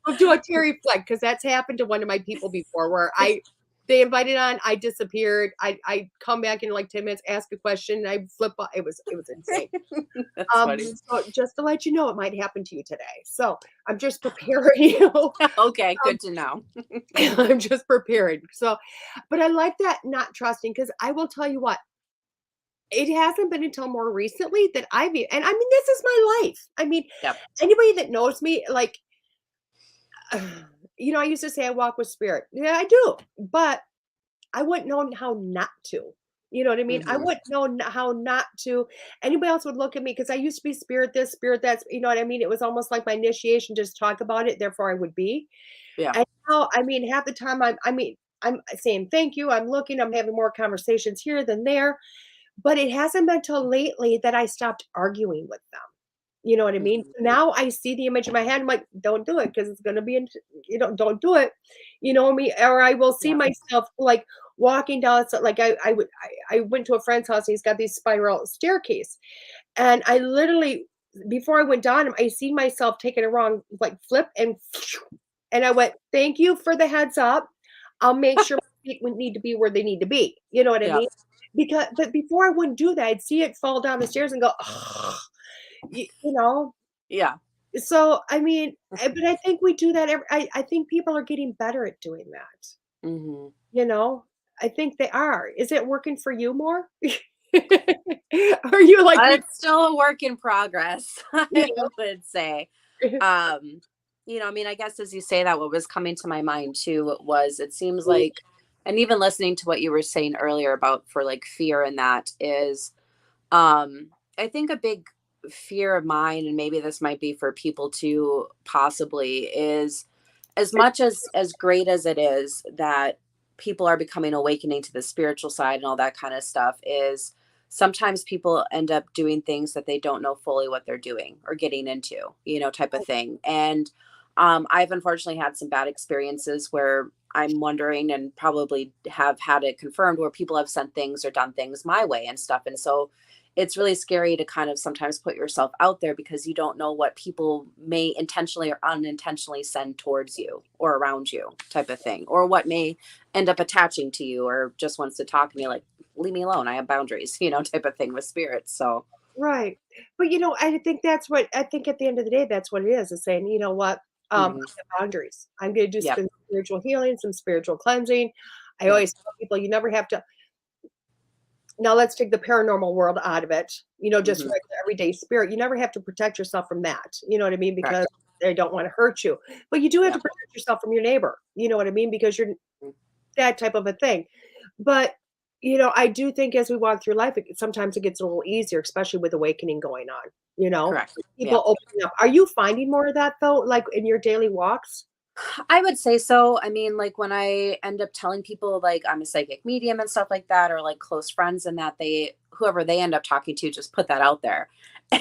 We'll do a Terry flag because that's happened to one of my people before where they invited on, I disappeared. I come back in like 10 minutes, ask a question, and I flip off. It was insane. That's funny. So just to let you know, it might happen to you today. So I'm just preparing you. Okay, Um, good to know. I'm just preparing. So, but I like that not trusting because I will tell you what, it hasn't been until more recently that and I mean, this is my life. I mean, Yep. anybody that knows me, like, I used to say I walk with spirit. Yeah, I do. But I wouldn't know how not to. You know what I mean? I Hmm. wouldn't know how not to. Anybody else would look at me because I used to be spirit this, spirit that. You know what I mean? It was almost like my initiation, just talk about it. Therefore, I would be. Yeah. And now, I mean, half the time, I'm saying thank you. I'm looking. I'm having more conversations here than there. But it hasn't been till lately that I stopped arguing with them. You know what I mean? Hmm. So now I see the image in my head. I'm like, don't do it because it's going to be, don't do it. You know what I mean? Or I will see Yeah. myself like walking down. So like I went to a friend's house and he's got these spiral staircase. And I literally, before I went down him, I see myself taking a wrong like flip and I went, thank you for the heads up. I'll make sure my feet would need to be where they need to be. You know what I Yeah. mean? But before I wouldn't do that, I'd see it fall down the stairs and go, you know. Yeah. So I mean, but I think we do that. I think people are getting better at doing that. Hmm. You know, I think they are. Is it working for you more? Are you like me? It's still a work in progress, You I would say. know? I mean, I guess as you say that, what was coming to my mind too was it seems like, and even listening to what you were saying earlier about for like fear and that is, I think a big fear of mine, and maybe this might be for people too, possibly, is as much as great as it is that people are becoming awakening to the spiritual side and all that kind of stuff, is sometimes people end up doing things that they don't know fully what they're doing or getting into, type of thing. And I've unfortunately had some bad experiences where I'm wondering, and probably have had it confirmed, where people have sent things or done things my way and stuff. And so it's really scary to kind of sometimes put yourself out there because you don't know what people may intentionally or unintentionally send towards you or around you type of thing, or what may end up attaching to you or just wants to talk and you're like, leave me alone. I have boundaries, type of thing with spirits. So, Right. But, I think that's what I think at the end of the day, that's what it is saying, you know what? I mhm. have boundaries. I'm going to do Yep. some spiritual healing, some spiritual cleansing. I Yep. always tell people, you never have to. Now let's take the paranormal world out of it. Just Mhm. regular everyday spirit. You never have to protect yourself from that. You know what I mean? Because Correct. they don't want to hurt you. But you do have to Yep. protect yourself from your neighbor. You know what I mean? Because you're Mm. that type of a thing. But, I do think as we walk through life, sometimes it gets a little easier, especially with awakening going on, Correct. people Yep. opening up. Are you finding more of that though, like in your daily walks? I would say so. I mean, like when I end up telling people like I'm a psychic medium and stuff like that, or like close friends and that whoever they end up talking to, just put that out there.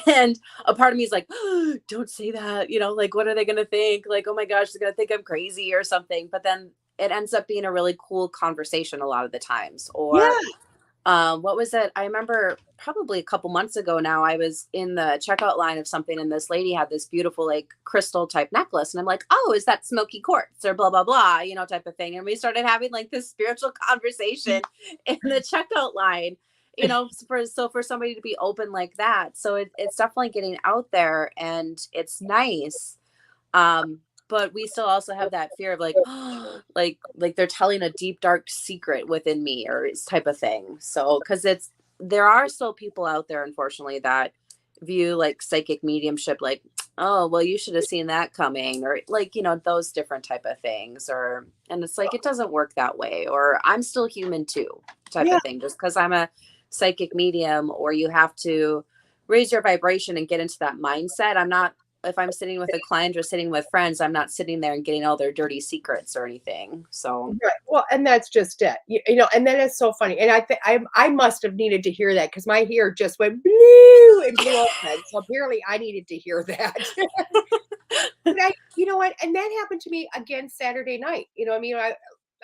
And a part of me is like, oh, don't say that, like, what are they going to think? Like, oh my gosh, they're going to think I'm crazy or something. But then it ends up being a really cool conversation a lot of the times. Yeah. Or what was it? I remember probably a couple months ago now, I was in the checkout line of something and this lady had this beautiful like crystal type necklace. And I'm like, oh, is that smoky quartz or blah, blah, blah, type of thing. And we started having like this spiritual conversation in the checkout line, for somebody to be open like that. So it's definitely getting out there and it's nice. But we still also have that fear of like, like they're telling a deep, dark secret within me or type of thing. So, because there are still people out there, unfortunately, that view like psychic mediumship, like, oh, well, you should have seen that coming, or like, those different type of things, and it's like, it doesn't work that way, or I'm still human too, type Yeah. of thing, just because I'm a psychic medium, or you have to raise your vibration and get into that mindset. If I'm sitting with a client or sitting with friends, I'm not sitting there and getting all their dirty secrets or anything. So, Right. Well, and that's just it. And then it's so funny. And I think I must have needed to hear that because my ear just went blue and blew open. So apparently I needed to hear that. But you know what? And that happened to me again Saturday night. I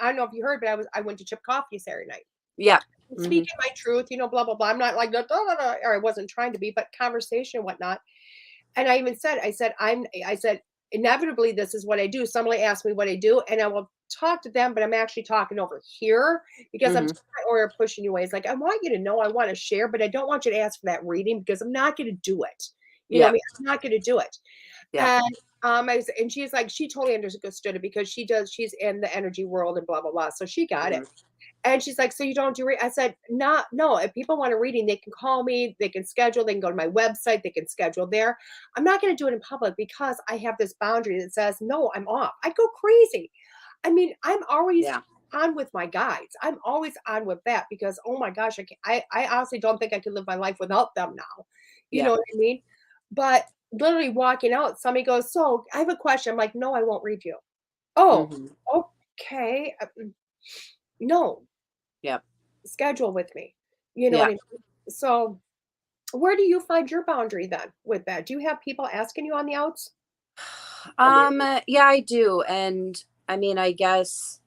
don't know if you heard, but I went to Chip Coffee Saturday night. yeah. Speaking Hmm. my truth, blah blah blah. I'm not like or I wasn't trying to be, but conversation and whatnot. And I even said, I said, inevitably, this is what I do. Somebody asks me what I do, and I will talk to them, but I'm actually talking over here because I'm Hmm. or pushing you away. It's like, I want you to know I want to share, but I don't want you to ask for that reading because I'm not going to do it. You know what I Yeah. mean? I'm not going to do it. Yeah. And and she's like, she totally understood it because she's in the energy world and blah blah blah. So she got it. Hmm. And she's like, "So you don't do read?" I said, no. If people want a reading, they can call me, they can schedule, they can go to my website, they can schedule there. I'm not going to do it in public because I have this boundary that says, no, I'm off. I go crazy. I mean, I'm always Yeah. on with my guides. I'm always on with that because, oh my gosh, I honestly don't think I could live my life without them now. You know Yeah. what I mean? But literally walking out, somebody goes, "So I have a question." I'm like, "No, I won't read you." Oh, Hmm. okay. No, Yep. schedule with me. You know what Yeah. I mean? So, where do you find your boundary then with that? Do you have people asking you on the outs? Yeah, I do. And I mean, I guess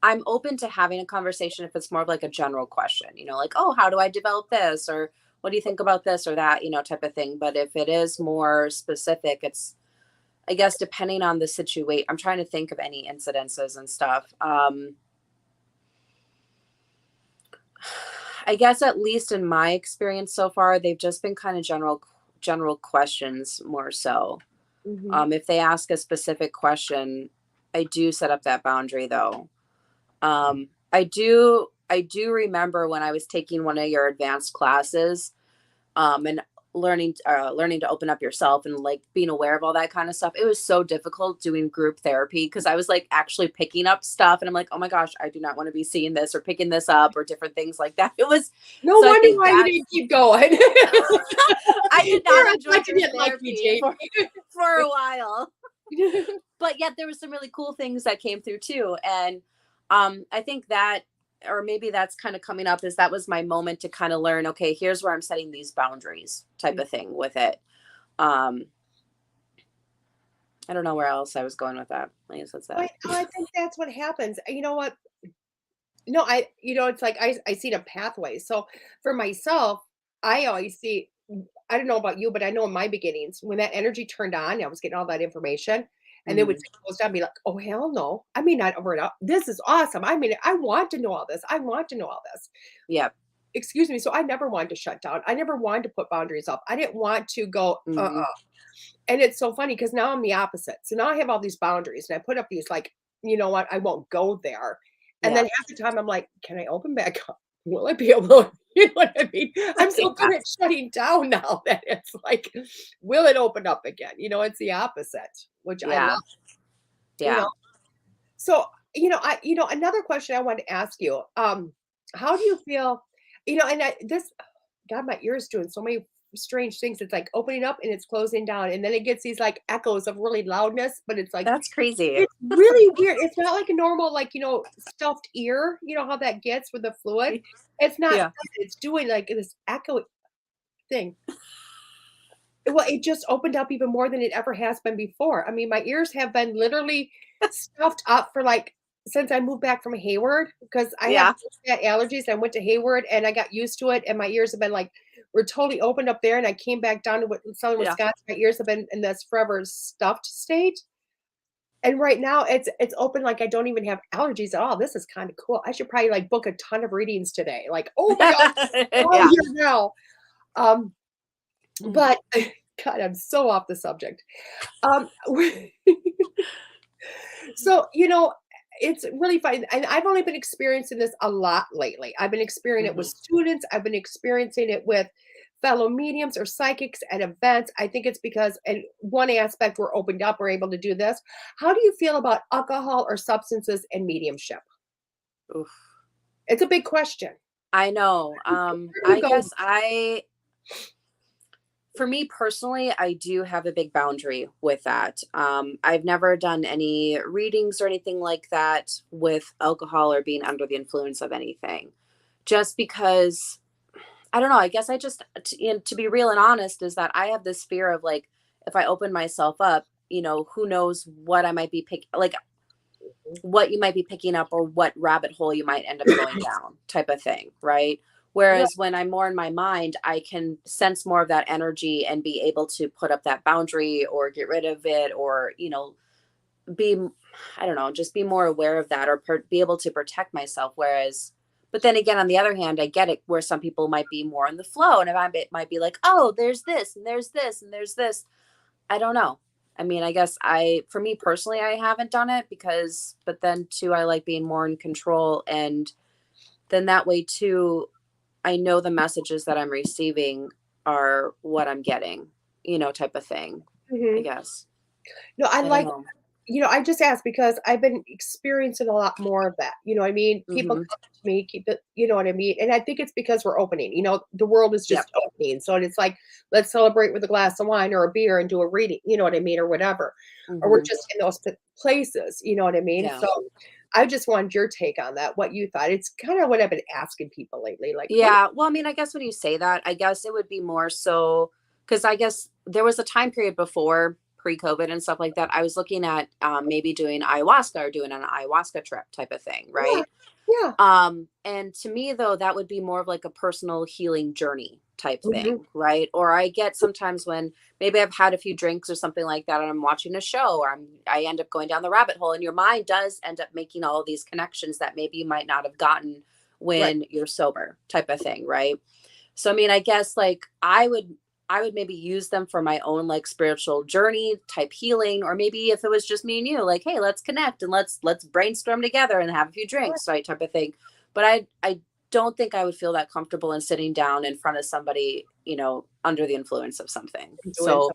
I'm open to having a conversation if it's more of like a general question, like, oh, how do I develop this? Or what do you think about this or that, type of thing. But if it is more specific, it's, I guess, depending on the situation. I'm trying to think of any incidences and stuff. I guess at least in my experience so far, they've just been kind of general questions more so. Mhm. If they ask a specific question, I do set up that boundary though. I do remember when I was taking one of your advanced classes, and learning to open up yourself and like being aware of all that kind of stuff. It was so difficult doing group therapy because I was like actually picking up stuff and I'm like, oh my gosh, I do not want to be seeing this or picking this up or different things like that. It was No so I wonder think why you that's didn't keep going. I did not You're enjoy like you group didn't like me, therapy Jamie. for a while. But yet there was some really cool things that came through too. And I think that, or maybe that's kind of coming up, is that was my moment to kind of learn, okay, here's where I'm setting these boundaries type of thing with it. um I don't know where else I was going with that. I guess that's that. I think that's what happens. You know what? No, it's like I see the pathway. So for myself, I always see, I don't know about you, but I know in my beginnings, when that energy turned on, I was getting all that information, and then would Mhm. close down, be like, "Oh, hell no. I mean, not over it up. This is awesome. I mean, I want to know all this. I want to know all this." Yep. Excuse me. So I never wanted to shut down. I never wanted to put boundaries up. I didn't want to go, Mhm. And it's so funny because now I'm the opposite. So now I have all these boundaries and I put up these like, you know what, I won't go there. And then Yeah. half the time I'm like, can I open back up? Will I be able to, you know what I mean? I'm so Yeah. good at shutting down now that it's like, will it open up again? It's the opposite, which I Yeah. love, you know. Yeah. So, another question I want to ask you, how do you feel, and this, God, my ears doing so many strange things. It's like opening up and it's closing down, and then it gets these like echoes of really loudness, but it's like That's crazy. it's really weird. It's not like a normal, like, stuffed ear. You know how that gets with the fluid? It's not Yeah. that. It's doing like this echo thing. Well, it just opened up even more than it ever has been before. I mean, my ears have been literally stuffed up for like since I moved back from Hayward because I have Yeah. bad allergies. I went to Hayward and I got used to it, and my ears have been like were totally opened up there. And I came back down to southern Yeah. Wisconsin. My ears have been in this forever stuffed state. And right now it's open like I don't even have allergies at all. This is kind of cool. I should probably like book a ton of readings today. Like, oh my God, all Yeah. here now. Um, Mhm. but God, I'm so off the subject. Um, so, it's really fun. And I've only been experiencing this a lot lately. I've been experiencing it with Mhm. students. I've been experiencing it with fellow mediums or psychics at events. I think it's because, in one aspect, we're opened up, we're able to do this. How do you feel about alcohol or substances and mediumship? Oof. It's a big question. I know. Where do you I go? guess for me personally, I do have a big boundary with that. I've never done any readings or anything like that with alcohol or being under the influence of anything. Just because, I don't know, I guess and to be real and honest, is that I have this fear of like, if I open myself up, who knows what I might be like what you might be picking up or what rabbit hole you might end up going down type of thing, right? Right. Whereas when I'm more in my mind, I can sense more of that energy and be able to put up that boundary or get rid of it, or be, I don't know, just be more aware of that, or be able to protect myself. Whereas, but then again, on the other hand, I get it where some people might be more in the flow, and if it might be like, oh, there's this and there's this and there's this. I don't know. I mean, I guess for me personally, I haven't done it but then too, I like being more in control. And then that way too, I know the messages that I'm receiving are what I'm getting, type of thing, I Mhm. guess. No, I I don't like, know. I just asked because I've been experiencing a lot more of that. You know what I mean? People Hmm. come to me, keep it, you know what I mean? And I think it's because we're opening, the world is Yep. just opening. So it's like, let's celebrate with a glass of wine or a beer and do a reading, you know what I mean? Or whatever. Or we're Hmm. just in those places, you know what I mean? Yeah. So I just wanted your take on that, what you thought. It's kind of what I've been asking people lately. Like, what? Yeah. Well, I mean, I guess when you say that, I guess it would be more so because I guess there was a time period before pre-COVID and stuff like that. I was looking at maybe doing ayahuasca or doing an ayahuasca trip type of thing, Yeah. right? Yeah. And to me though, that would be more of like a personal healing journey type Mhm. thing, right? Or I get sometimes when maybe I've had a few drinks or something like that and I'm watching a show, or I end up going down the rabbit hole, and your mind does end up making all of these connections that maybe you might not have gotten Right. when you're sober type of thing, right? So I mean, I guess like I would maybe use them for my own like spiritual journey type healing, or maybe if it was just me and you, like, hey, let's connect and let's brainstorm together and have a few Right. drinks, right, type of thing. But I don't think I would feel that comfortable in sitting down in front of somebody, under the influence of something. Doing So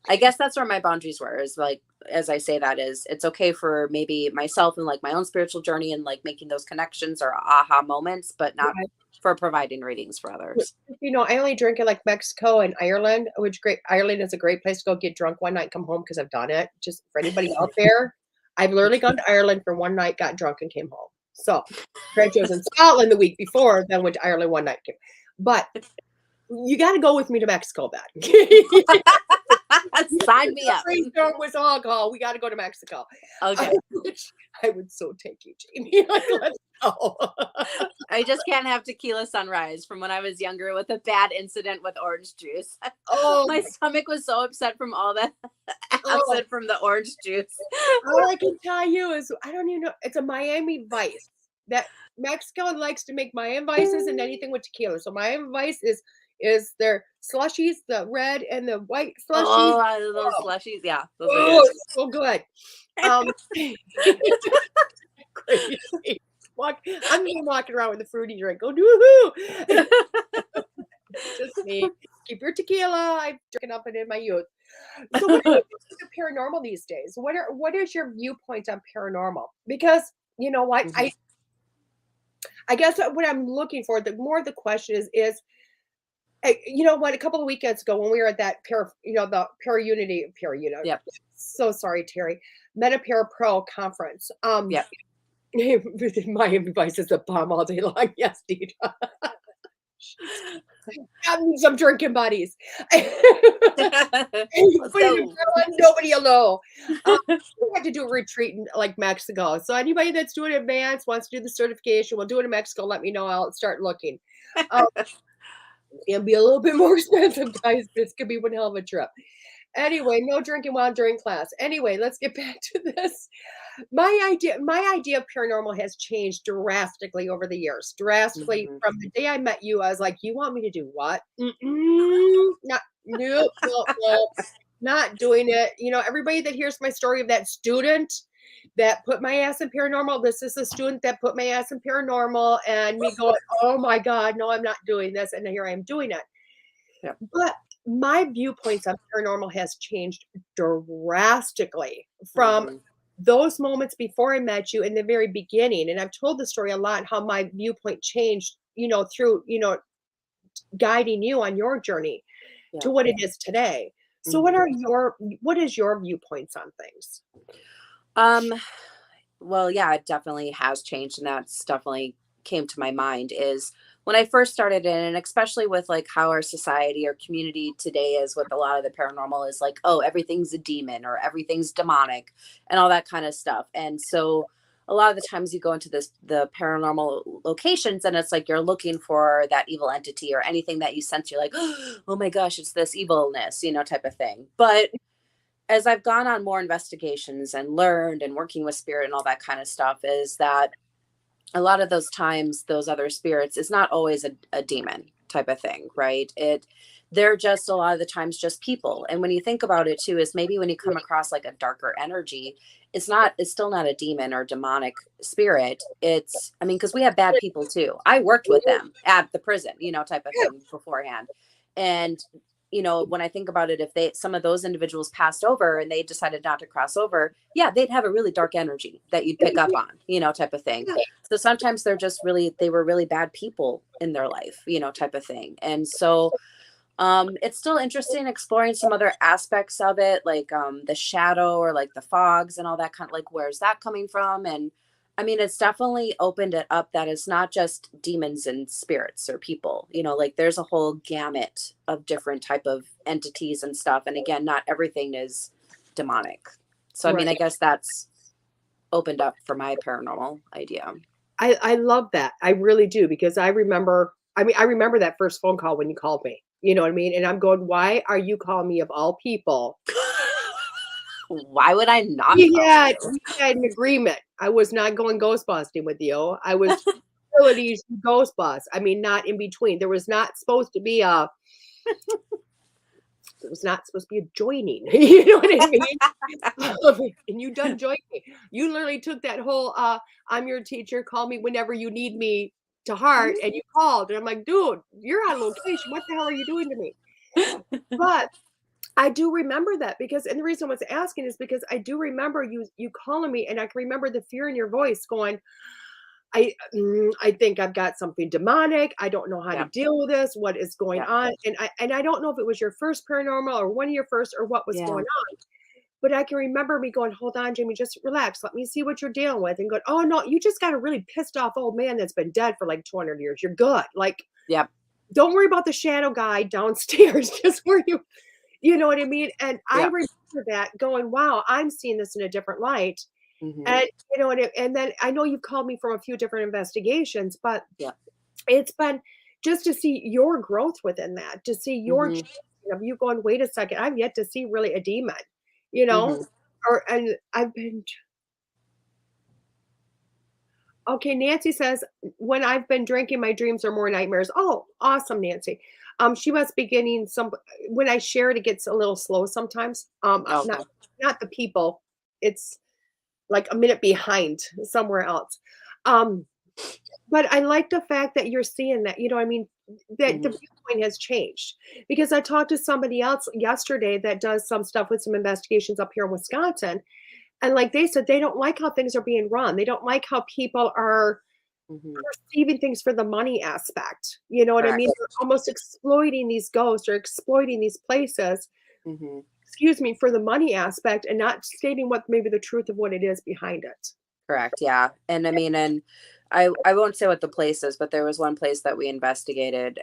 I guess that's where my boundaries were, is like, as I say, that is, it's okay for maybe myself and like my own spiritual journey and like making those connections or aha moments, but not something. for providing readings for others. I only drink in like Mexico and Ireland, which great Ireland is a great place to go get drunk one night and come home because I've done it. Just for anybody out there, I've literally gone to Ireland for one night, got drunk, and came home. So, Gretchen was in Scotland the week before, then went to Ireland one night. But you got to go with me to Mexico then. Sign me up. Brainstorm with alcohol. We got to go to Mexico. Okay. I would so take you, Jamie. Like, let's go. I just can't have tequila sunrise from when I was younger with a bad incident with orange juice. Oh, My stomach was so upset from all that acid from the orange juice. all I can tell you is I don't even know. It's a Miami Vice. That Mexico likes to make Miami Vices and anything with tequila. So Miami Vice is their slushies, the red and the white slushies. Oh, those slushies. Yeah. Those are Oh, good. it's so good. Crazy. I'm even walking around with a fruity drink. Go woohoo! Just me. Keep your tequila. I'm drinking up it in my youth. So what do you think of paranormal these days? What is your viewpoint on paranormal? Because you know what, I guess what I'm looking for, the more the question is you know what, a couple of weekends ago when we were at that the Unity. Yep. So sorry, Terry. Meta Pro conference. Yep. Miami Vice is a bomb all day long. Yes, Deed. Some drinking buddies. Nobody will know. We had to do a retreat in like Mexico. So anybody that's doing advanced wants to do the certification, we'll do it in Mexico. Let me know. I'll start looking. It'll be a little bit more expensive, guys. This could be one hell of a trip. Anyway, no drinking while during class. Anyway, let's get back to this. My idea of paranormal has changed drastically over the years. Drastically. From the day I met you, I was like, you want me to do what? Nope, not doing it. You know, everybody that hears my story of that student that put my ass in paranormal, this is a student that put my ass in paranormal, and me going, oh my God, no, I'm not doing this. And here I am doing it. Yep. But my viewpoints on paranormal has changed drastically from those moments before I met you in the very beginning. And I've told the story a lot, how my viewpoint changed, through, guiding you on your journey to what it is today. So what is your viewpoints on things? Well, yeah, it definitely has changed. And that's definitely came to my mind is when I first started in, and especially with like how our society or community today is with a lot of the paranormal is like, oh, everything's a demon or everything's demonic and all that kind of stuff. And so a lot of the times you go into the paranormal locations and it's like you're looking for that evil entity or anything that you sense. You're like, oh my gosh, it's this evilness, type of thing. But as I've gone on more investigations and learned and working with spirit and all that kind of stuff is that a lot of those times, those other spirits is not always a demon type of thing, right? They're just a lot of the times just people. And when you think about it too, is maybe when you come across like a darker energy, it's still not a demon or demonic spirit. Because we have bad people too. I worked with them at the prison, type of thing beforehand. And when I think about it, if some of those individuals passed over and they decided not to cross over, they'd have a really dark energy that you'd pick up on, type of thing. So sometimes they were really bad people in their life, type of thing. And so it's still interesting exploring some other aspects of it, like the shadow or like the fogs and all that kind of like, where's that coming from? And it's definitely opened it up that it's not just demons and spirits or people, like there's a whole gamut of different type of entities and stuff. And again, not everything is demonic. So, I guess that's opened up for my paranormal idea. I love that. I really do, because I remember that first phone call when you called me, you know what I mean? And I'm going, why are you calling me of all people? Why would I not? We had an agreement. I was not going ghost busting with you. I was abilities to ghost bust. Not in between. There was not supposed to be a joining. You know what I mean? And you done joined me. You literally took that whole I'm your teacher, call me whenever you need me to heart, and you called. And I'm like, dude, you're on location. What the hell are you doing to me? But I do remember that, and the reason I was asking is because I do remember you calling me, and I can remember the fear in your voice going, I think I've got something demonic. I don't know how to deal with this. What is going on? And I don't know if it was your first paranormal or one of your first or what was going on. But I can remember me going, hold on, Jamie, just relax. Let me see what you're dealing with. And going, oh no, you just got a really pissed off old man that's been dead for like 200 years. You're good. Like, don't worry about the shadow guy downstairs. Just where you. You know what I mean? And I Yeah. remember that going, wow, I'm seeing this in a different light. Mm-hmm. And, and then I know you've called me from a few different investigations, but Yeah. it's been just to see your growth within that, to see your Mm-hmm. change of you going, wait a second, I've yet to see really a demon, you know? Mm-hmm. And I've been okay, Nancy says, when I've been drinking, my dreams are more nightmares. Oh, awesome, Nancy. She must be getting some when I share it, it gets a little slow sometimes. Okay. Not the people. It's like a minute behind somewhere else. Um, but I like the fact that you're seeing that, I mean, that the Mm-hmm. viewpoint has changed. Because I talked to somebody else yesterday that does some stuff with some investigations up here in Wisconsin, and like they said, they don't like how things are being run. They don't like how people are Mm-hmm. perceiving things for the money aspect. You know what I Correct. mean? They're almost exploiting these ghosts or exploiting these places, Mm-hmm. excuse me, for the money aspect and not stating what maybe the truth of what it is behind it. Correct. Yeah. And I mean, and I won't say what the place is, but there was one place that we investigated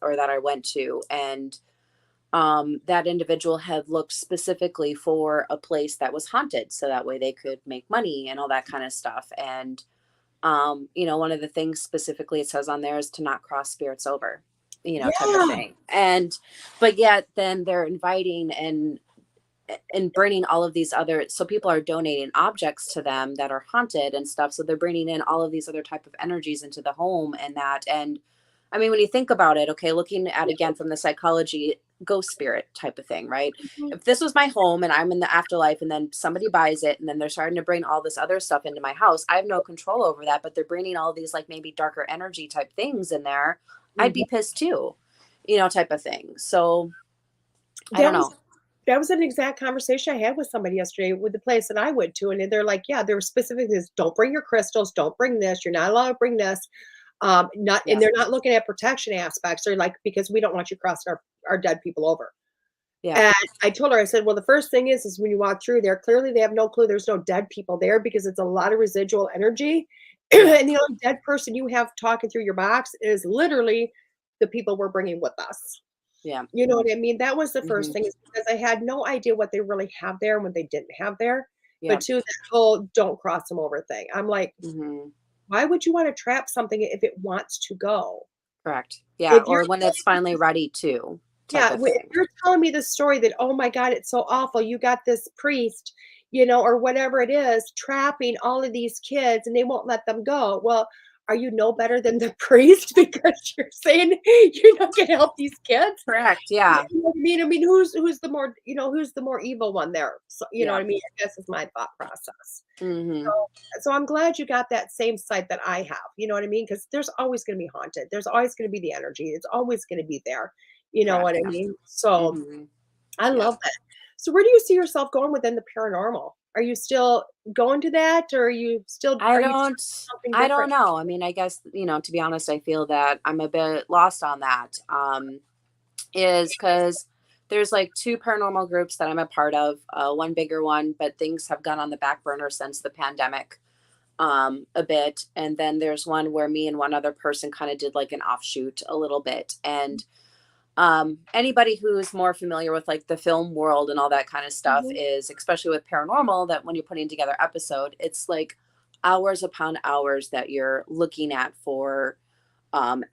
or that I went to, and that individual had looked specifically for a place that was haunted. So that way they could make money and all that kind of stuff. And, one of the things specifically it says on there is to not cross spirits over, type of Yeah. thing. But yet then they're inviting and bringing all of these other, so people are donating objects to them that are haunted and stuff, so they're bringing in all of these other type of energies into the home. And I mean, when you think about it, okay, looking at again from the psychology, ghost spirit type of thing, right? Mhm. If this was my home and I'm in the afterlife and then somebody buys it and then they're starting to bring all this other stuff into my house, I have no control over that, but they're bringing all these like maybe darker energy type things in there, I'd be pissed too, type of thing. So I don't That was know. that was an exact conversation I had with somebody yesterday with the place that I went to, and they're like, "Yeah, there were specific things. Don't bring your crystals. Don't bring this. You're not allowed to bring this." Not, and Yeah. they're not looking at protection aspects. They're like, because we don't want you crossing our dead people over. Yeah. And I told her, I said, well, the first thing is when you walk through there, clearly they have no clue there's no dead people there because it's a lot of residual energy. Yeah. And the only dead person you have talking through your box is literally the people we're bringing with us. Yeah. You know what I mean? That was the first Mhm. thing, is because I had no idea what they really have there and what they didn't have there. Yeah. But two, that whole don't cross them over thing. I'm like, Mhm. why would you want to trap something if it wants to go? Correct. Yeah, If you're or when it's finally ready to type Yeah, of if thing. you're telling me the story that, "Oh my god, it's so awful, you got this priest," or whatever it is, trapping all of these kids and they won't let them go. Well, are you no better than the priest because you're saying you're not gonna help these kids? Correct. You Yeah. know what I mean? I mean, who's the more evil one there? So, you know Yeah. what I mean? I guess is my thought process. Mhm. So I'm glad you got that same site that I have, you know what I mean? Because there's always gonna be haunted. There's always gonna be the energy. It's always gonna be there. You know Correct. what I Yeah. mean? So Mhm. I Yeah. love that. So where do you see yourself going within the paranormal? Are you still going to that, or I are you don't something I don't different? know. I mean, I guess, to be honest, I feel that I'm a bit lost on that. Is cuz there's like two paranormal groups that I'm a part of, one bigger one, but things have gone on the back burner since the pandemic a bit. And then there's one where me and one other person kind of did like an offshoot a little bit. And anybody who's more familiar with like the film world and all that kind of stuff Mhm. is, especially with paranormal, that when you're putting together episode, it's like hours upon hours that you're looking at for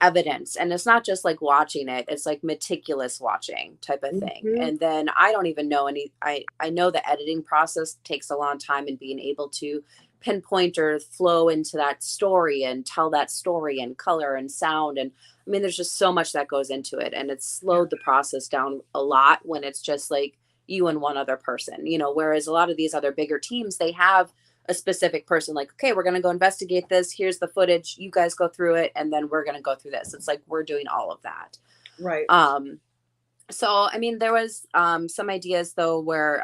evidence. And it's not just like watching it, it's like meticulous watching type of thing. Mhm. And then I don't even know I know the editing process takes a long time, and being able to pinpoint or flow into that story and tell that story and color and sound. And I mean, there's just so much that goes into it, and it's slowed the process down a lot when it's just like you and one other person, whereas a lot of these other bigger teams, they have a specific person, like, okay, we're going to go investigate this. Here's the footage. You guys go through it. And then we're going to go through this. It's like, we're doing all of that. Right. So, I mean, there was some ideas though, where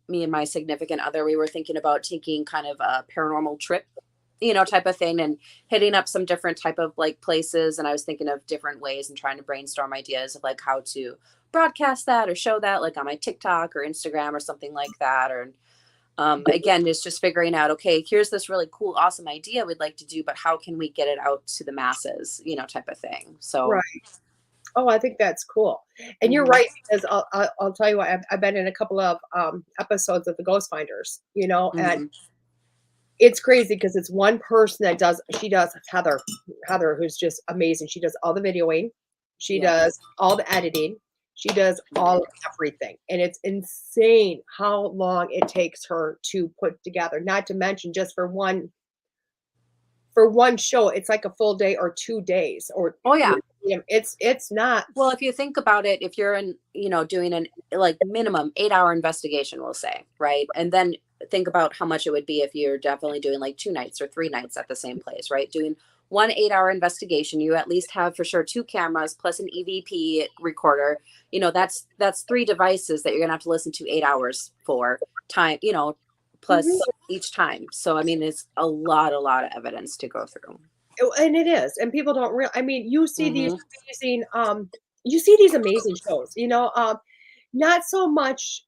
me and my significant other, we were thinking about taking kind of a paranormal trip, type of thing, and hitting up some different type of like places. And I was thinking of different ways and trying to brainstorm ideas of like how to broadcast that or show that like on my TikTok or Instagram or something like that. Or again, it's just figuring out, okay, here's this really cool, awesome idea we'd like to do, but how can we get it out to the masses, type of thing. So Right. Oh, I think that's cool. And you're Mhm. right, because I'll tell you what, I've been in a couple of episodes of the Ghost Finders, and Mhm. it's crazy because it's one person that she does Heather, who's just amazing. She does all the videoing, she Yep. does all the editing, she does all everything. And it's insane how long it takes her to put together, not to mention just for one show, it's like a full day or 2 days or Oh yeah. it's not. Well, if you think about it, if you're doing an like minimum 8-hour investigation, we'll say, right? And then think about how much it would be if you're definitely doing like 2 nights or 3 nights at the same place, right? Doing one 8-hour investigation, you at least have for sure 2 cameras plus an EVP recorder. That's 3 devices that you're gonna have to listen to 8 hours for time, Mhm. plus each time. So I mean, it's a lot of evidence to go through. And it is, and people don't real I mean, Hmm. you see these amazing shows, not so much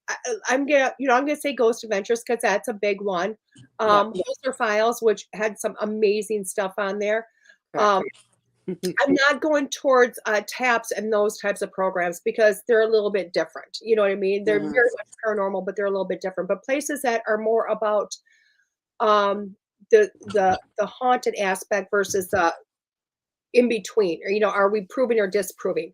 I'm gonna say Ghost Adventures because that's a big one. Yep. Holster Files, which had some amazing stuff on there. Correct. Um, I'm not going towards, TAPS and those types of programs because they're a little bit different, you know what I mean? They're Hmm. very much paranormal, but they're a little bit different, but places that are more about, um, the haunted aspect versus the in between, or are we proving or disproving?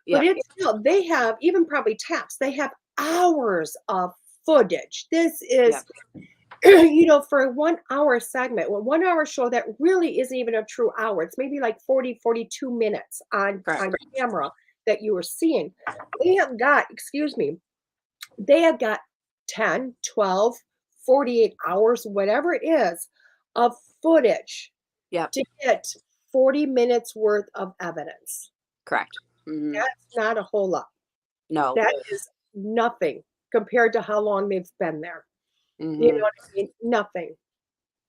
But Yep. it's still, they have, even probably taps, they have hours of footage. This is Yep. for a 1 hour segment, well, 1 hour show that really isn't even a true hour. It's maybe like 40, 42 minutes on Correct. camera that you were seeing. They have got, excuse me, they have got 10, 12, 48 hours, whatever it is, of footage Yep. to get 40 minutes worth of evidence. Correct. Hmm. That's not a whole lot. No. That is nothing compared to how long they've been there. You know Hmm. what I mean? Nothing.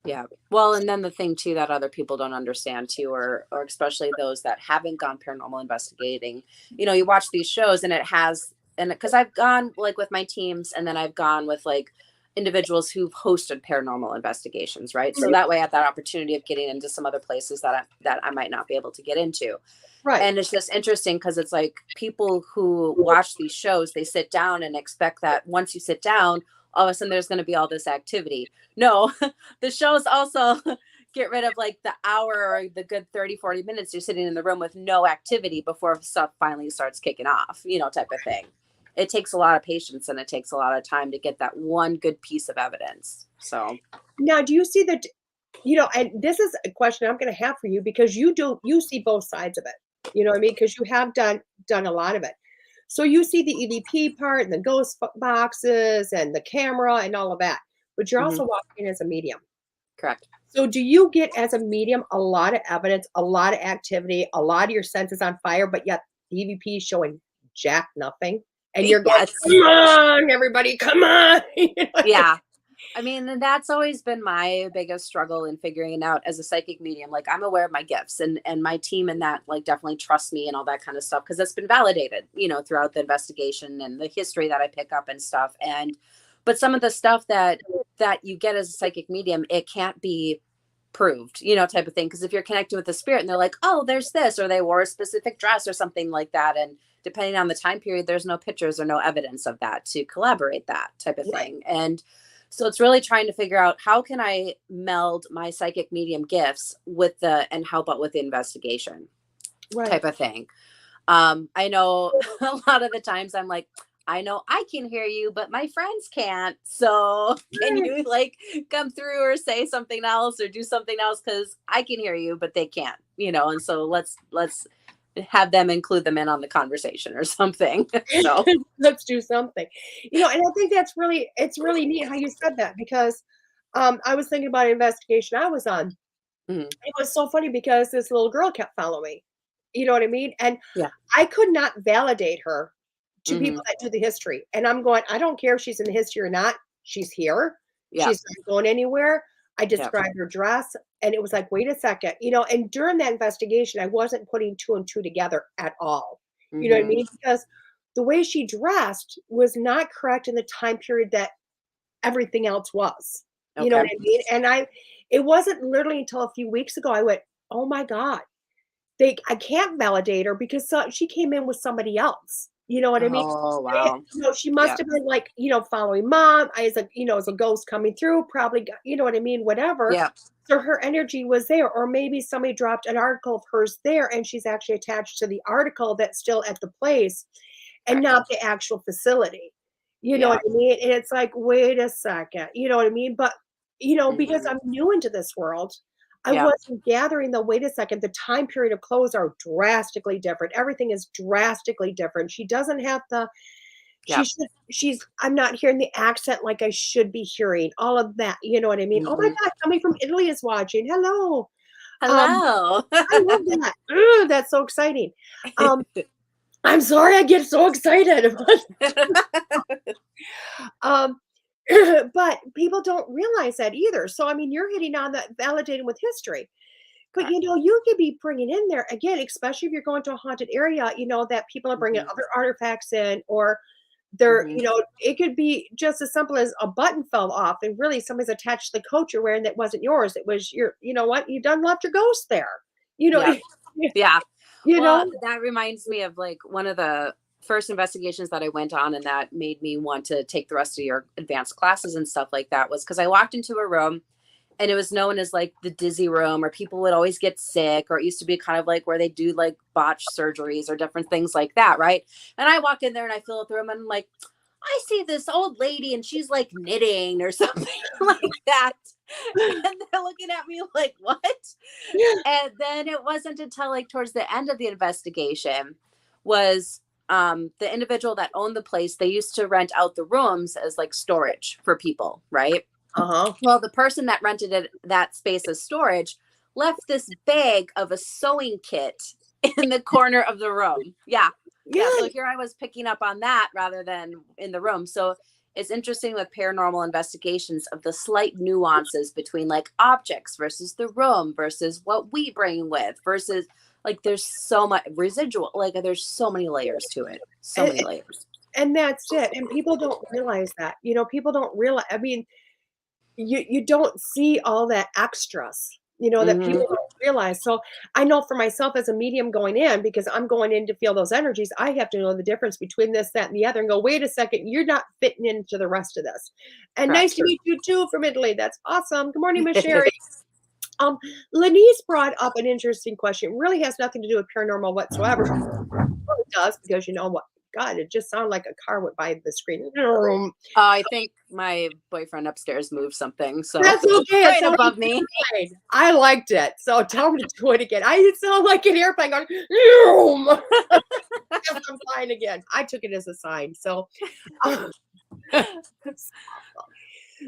Yeah. Well, and then the thing too that other people don't understand too, or especially those that haven't gone paranormal investigating, you watch these shows and it has, and because I've gone like with my teams, and then I've gone with like individuals who've hosted paranormal investigations, right? So Mhm. that way I have that opportunity of getting into some other places that I might not be able to get into. Right. And it's just interesting because it's like people who watch these shows, they sit down and expect that once you sit down, all of a sudden there's going to be all this activity. No, the shows also get rid of like the hour or the good 30, 40 minutes you're sitting in the room with no activity before stuff finally starts kicking off, type of thing. It takes a lot of patience and it takes a lot of time to get that one good piece of evidence. So, Now, do you see that, and this is a question I'm gonna have for you because you see both sides of it. You know what I mean? Because you have done a lot of it. So you see the EVP part and the ghost boxes and the camera and all of that, but you're mhm, also walking in as a medium. correct. So do you get as a medium a lot of evidence, a lot of activity, a lot of your senses on fire, but yet the EVP is showing jack nothing? And you're going, Yes. come on, everybody, come on. Yeah. I mean, and that's always been my biggest struggle in figuring it out as a psychic medium. Like I'm aware of my gifts, and my team and that like definitely trust me and all that kind of stuff because it's been validated, throughout the investigation and the history that I pick up and stuff. And but some of the stuff that you get as a psychic medium, it can't be proved, type of thing. Because if you're connecting with the spirit and they're like, oh, there's this, or they wore a specific dress or something like that, and depending on the time period, there's no pictures or no evidence of that to collaborate that type of Right. thing. And so it's really trying to figure out how can I meld my psychic medium gifts with and help out with the investigation Right. type of thing. I know a lot of the times I'm like, I know I can hear you, but my friends can't. So can Right. you like come through or say something else or do something else? Cause I can hear you, but they can't, and so let's have them include them in on the conversation or something. So Let's do something. And I think it's really neat how you said that because I was thinking about an investigation I was on. mhm, It was so funny because this little girl kept following me. You know what I mean? And yeah. I could not validate her to Hmm. people that do the history. And I'm going, I don't care if she's in the history or not. She's here. Yeah. She's not going anywhere. I Yeah. described her dress and it was like, wait a second, and during that investigation, I wasn't putting two and two together at all. You know what I Hmm. mean? Because the way she dressed was not correct in the time period that everything else was. You know Okay. what I mean? And it wasn't literally until a few weeks ago I went, "Oh my god." I can't validate her because she came in with somebody else. You know what I mean? Oh, wow. She must Yeah. have been like, following mom as a ghost coming through, probably, you know what I mean? Whatever. Yeah. So her energy was there, or maybe somebody dropped an article of hers there and she's actually attached to the article that's still at the place and Correct. not the actual facility. You know Yeah. what I mean? And it's like, wait a second, you know what I mean? But, because I'm new into this world, I Yeah. wasn't gathering wait a second, the time period of clothes are drastically different. Everything is drastically different. She doesn't have Yeah. I'm not hearing the accent like I should be hearing, all of that, you know what I mean? Oh my Mhm. God, somebody from Italy is watching. Hello. Hello. I love that. Ooh, that's so exciting. I'm sorry I get so excited. Um, but people don't realize that either. So, I mean, you're hitting on that validating with history. But, Correct. you could be bringing in there again, especially if you're going to a haunted area, that people are bringing Mhm. other artifacts in, or they're, Mhm. it could be just as simple as a button fell off and really somebody's attached to the coat you're wearing that wasn't yours. It was you know what? You done left your ghost there. You know, Yeah. Yeah. you Well, know? that reminds me of like one of the first investigations that I went on, and that made me want to take the rest of your advanced classes and stuff like that, was because I walked into a room and it was known as like the dizzy room, or people would always get sick, or it used to be kind of like where they do like botched surgeries or different things like that. Right. And I walk in there and I fill up the room and I'm like, I see this old lady and she's like knitting or something like that. And they're looking at me like, what? And then it wasn't until like towards the end of the investigation was the individual that owned the place, they used to rent out the rooms as like storage for people, right? Uh-huh. Well, the person that rented it, that space as storage, left this bag of a sewing kit in the corner of the room. Yeah. Yeah. So here I was picking up on that rather than in the room. So it's interesting with paranormal investigations of the slight nuances between like objects versus the room versus what we bring with versus like there's so much residual, like there's so many layers to it. So And, many layers. and that's it. And people don't realize that. People don't realize. I mean, you don't see all that extras, that Hmm. people don't realize. So I know for myself as a medium going in, because I'm going in to feel those energies, I have to know the difference between this, that, and the other and go, wait a second, you're not fitting into the rest of this. And nice Correct. to meet you too from Italy. That's awesome. Good morning, Miss Sherry. Um, Lenise brought up an interesting question. It really has nothing to do with paranormal whatsoever. Well, it does, because you know what? God, it just sounded like a car went by the screen. I think my boyfriend upstairs moved something, so That's okay. It right sounded above me. fine. I liked it. So tell him to do it again. I sound like an airplane going, "Vroom." Yes, I'm fine again. I took it as a sign. So,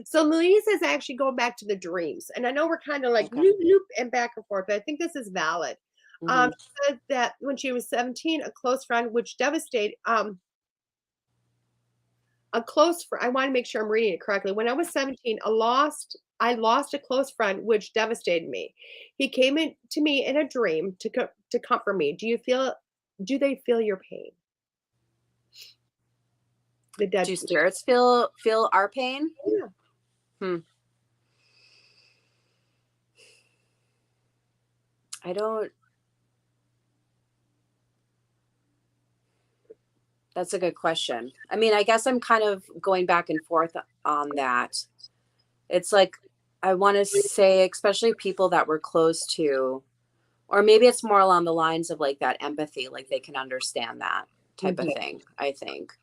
so Louise is actually going back to the dreams. And I know we're kind of like Okay. loop, loop and back and forth, but I think this is valid. Mhm. She said that when she was 17, a close friend, which devastated, a close friend, I want to make sure I'm reading it correctly. When I was 17, I lost a close friend, which devastated me. He came in to me in a dream to comfort me. Do they feel your pain? The dead Do people. spirits feel our pain? Yeah. Hmm. I don't. That's a good question. I mean, I guess I'm kind of going back and forth on that. It's like I want to say, especially people that we're close to, or maybe it's more along the lines of like that empathy, like they can understand that type of Mhm. thing. I think,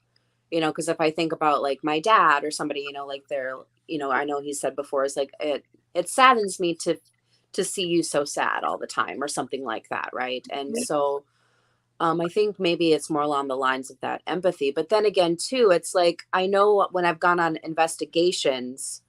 because if I think about like my dad or somebody, like they're, I know he said before, is like it saddens me to see you so sad all the time or something like that, right? And so I think maybe it's more along the lines of that empathy. But then again, too, it's like I know when I've gone on investigations,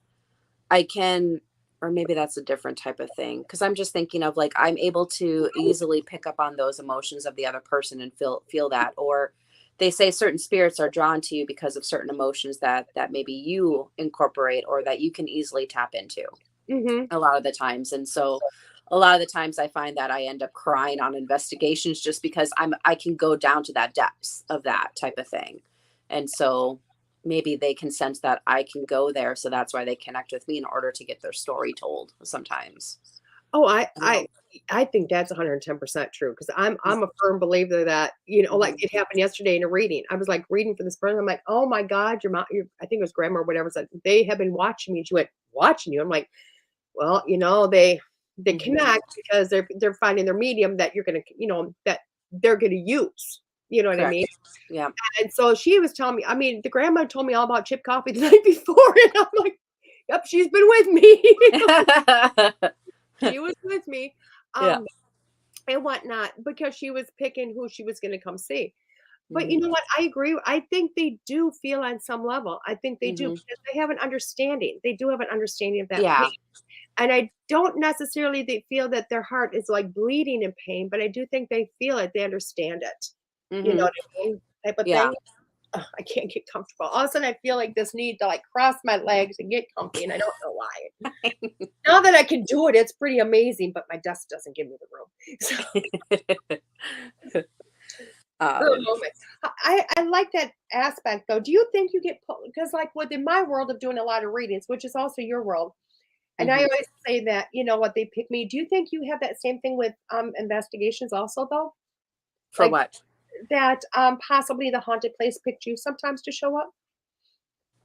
I can, or maybe that's a different type of thing. Because I'm just thinking of like I'm able to easily pick up on those emotions of the other person and feel that. Or they say certain spirits are drawn to you because of certain emotions that maybe you incorporate or that you can easily tap into Mhm. a lot of the times. And so a lot of the times I find that I end up crying on investigations just because I can go down to that depths of that type of thing. And so maybe they can sense that I can go there. So that's why they connect with me in order to get their story told sometimes. Oh, I don't know. I think that's 110% true because I'm a firm believer that, like it happened yesterday in a reading. I was like reading for this person. I'm like, oh my God, your mom, I think it was grandma or whatever said, they have been watching me. And she went, watching you. I'm like, well, they connect because they're finding their medium that you're gonna, that they're gonna use. You know what I Correct. mean? Yeah. And so she was telling me, I mean, the grandma told me all about chip coffee the night before, and I'm like, yep, she's been with me. She was with me. Yeah. And whatnot, because she was picking who she was going to come see. But you Mhm. know what? I agree. I think they do feel on some level. I think they do Mhm. because they have an understanding. They do have an understanding of that Yeah. pain. And I don't necessarily they feel that their heart is like bleeding in pain, but I do think they feel it. They understand it. You know Mhm. what I mean? Type of Yeah. thing. Ugh, I can't get comfortable. All of a sudden, I feel like this need to like cross my legs and get comfy, and I don't know why. Now that I can do it, it's pretty amazing, but my desk doesn't give me the room. So, good um, moments. I like that aspect though. Do you think you get because like within my world of doing a lot of readings, which is also your world, and I mhm. always say that what they pick me. Do you think you have that same thing with investigations also though? For Like what? that possibly the haunted place picked you sometimes to show up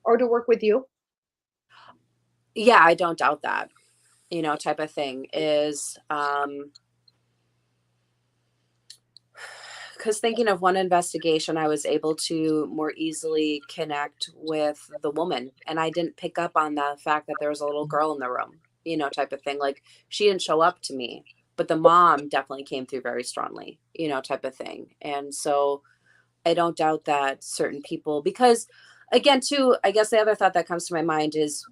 or to work with you? Yeah, I don't doubt that. Type of thing is because thinking of one investigation, I was able to more easily connect with the woman, and I didn't pick up on the fact that there was a little girl in the room, type of thing. Like she didn't show up to me, but the mom definitely came through very strongly, type of thing. And so I don't doubt that certain people, because again, too, I guess the other thought that comes to my mind is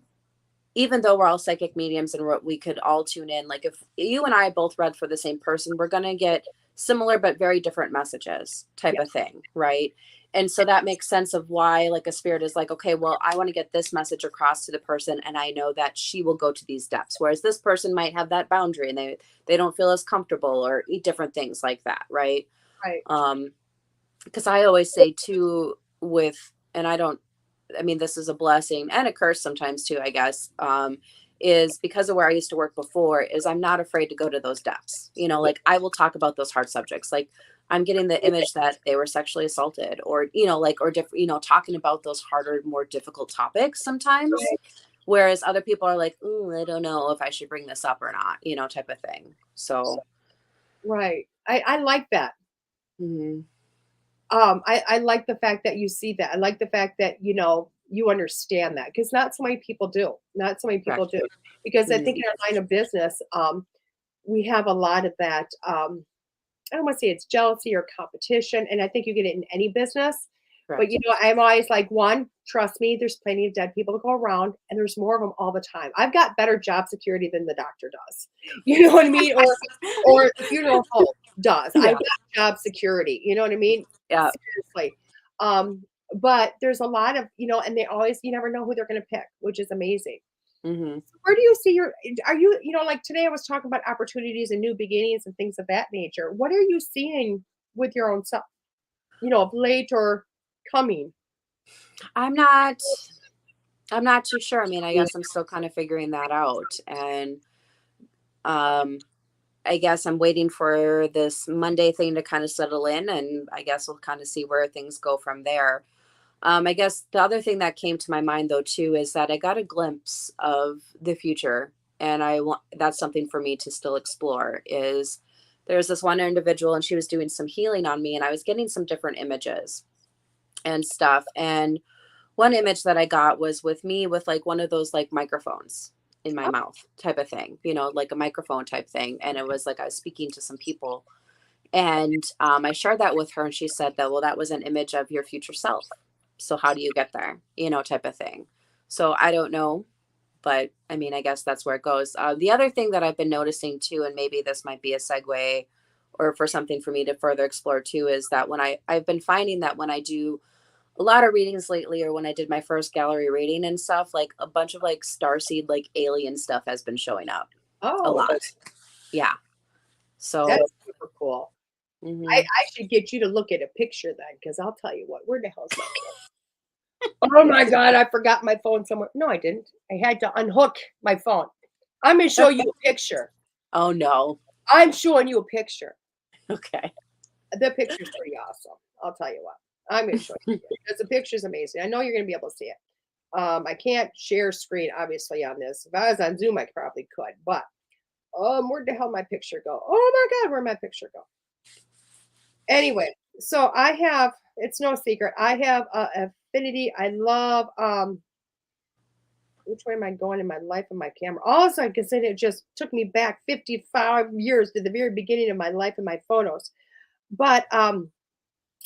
even though we're all psychic mediums and we could all tune in, like if you and I both read for the same person, we're going to get similar but very different messages type Yeah. of thing. Right. And so that makes sense of why like a spirit is like, okay, well, I want to get this message across to the person. And I know that she will go to these depths. Whereas this person might have that boundary and they don't feel as comfortable or eat different things like that. Right. Right. Because I always say too and I mean, this is a blessing and a curse sometimes too, I guess, is because of where I used to work before is I'm not afraid to go to those depths. Like I will talk about those hard subjects. Like I'm getting the image that they were sexually assaulted or, talking about those harder, more difficult topics sometimes. Right. Whereas other people are like, "Ooh, I don't know if I should bring this up or not," type of thing. So, Right. I like that. mhm. I like the fact that you see that. I like the fact that, you understand that because not so many people do. Not so many people Correct. do. Because I think Mhm. in our line of business, we have a lot of that. I don't want to say it's jealousy or competition, and I think you get it in any business. But Correct. I'm always like, one, trust me, there's plenty of dead people to go around, and there's more of them all the time. I've got better job security than the doctor does. You know what I mean? Or the funeral home does. I've Yeah. got job security. You know what I mean? Yeah. Seriously. But there's a lot of, and they always you never know who they're gonna pick, which is amazing. Mhm. Where do you see are you, like today I was talking about opportunities and new beginnings and things of that nature. What are you seeing with your own self, of late or coming? I'm not I'm not too sure. I mean, I guess I'm still kind of figuring that out. And um I guess I'm waiting for this Monday thing to kind of settle in and I guess we'll kind of see where things go from there. I guess the other thing that came to my mind though too is that I got a glimpse of the future and I want that's something for me to still explore is there's this one individual and she was doing some healing on me and I was getting some different images and stuff. And one image that I got was with me with like one of those like microphones in my Oh, mouth type of thing, like a microphone type thing. And it was like I was speaking to some people. And I shared that with her and she said that, well, that was an image of your future self. So how do you get there, type of thing. So I don't know, but I mean, I guess that's where it goes. The other thing that I've been noticing too, and maybe this might be a segue or for something for me to further explore too, is that I've been finding that when I do a lot of readings lately, or when I did my first gallery reading and stuff, like a bunch of like starseed, like alien stuff has been showing up a oh, lot. Yeah. So, that's super cool. I mhm. should get you to look at a picture then, because I'll tell you what, where the hell's my phone? Oh my God, I forgot my phone somewhere. No, I didn't. I had to unhook my phone. I'm gonna show you a picture. Oh no. I'm showing you a picture. Okay. The picture's pretty awesome. I'll tell you what. I'm going to show you because the picture's amazing. I know you're going to be able to see it. I can't share screen, obviously, on this. If I was on Zoom, I probably could. But where'd the hell my picture go? Oh, my God, where'd my picture go? Anyway, so I have, it's no secret, I have affinity. I love, which way am I going in my life and my camera? Also, I can say it just took me back 55 years to the very beginning of my life and my photos. But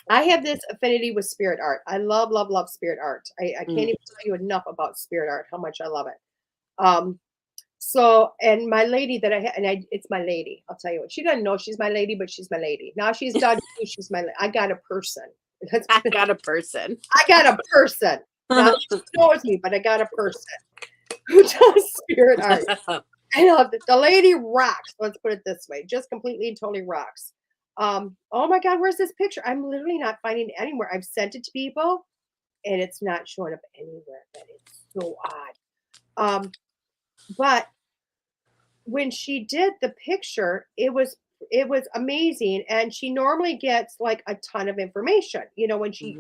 I have this affinity with spirit art. I love, love, love spirit art. I can't even tell you enough about spirit art, how much I love it. So, and my lady that I had, it's my lady. I'll tell you what, she doesn't know she's my lady, but she's my lady. Now she's done. She's my. I got a person. I got a person. I got a person. Now she knows me, but I got a person who does spirit art. And the lady rocks. Let's put it this way, just completely and totally rocks. Oh my God, where's this picture? I'm literally not finding it anywhere. I've sent it to people, and it's not showing up anywhere. That is so odd. But when she did the picture, it was amazing. And she normally gets like a ton of information, when she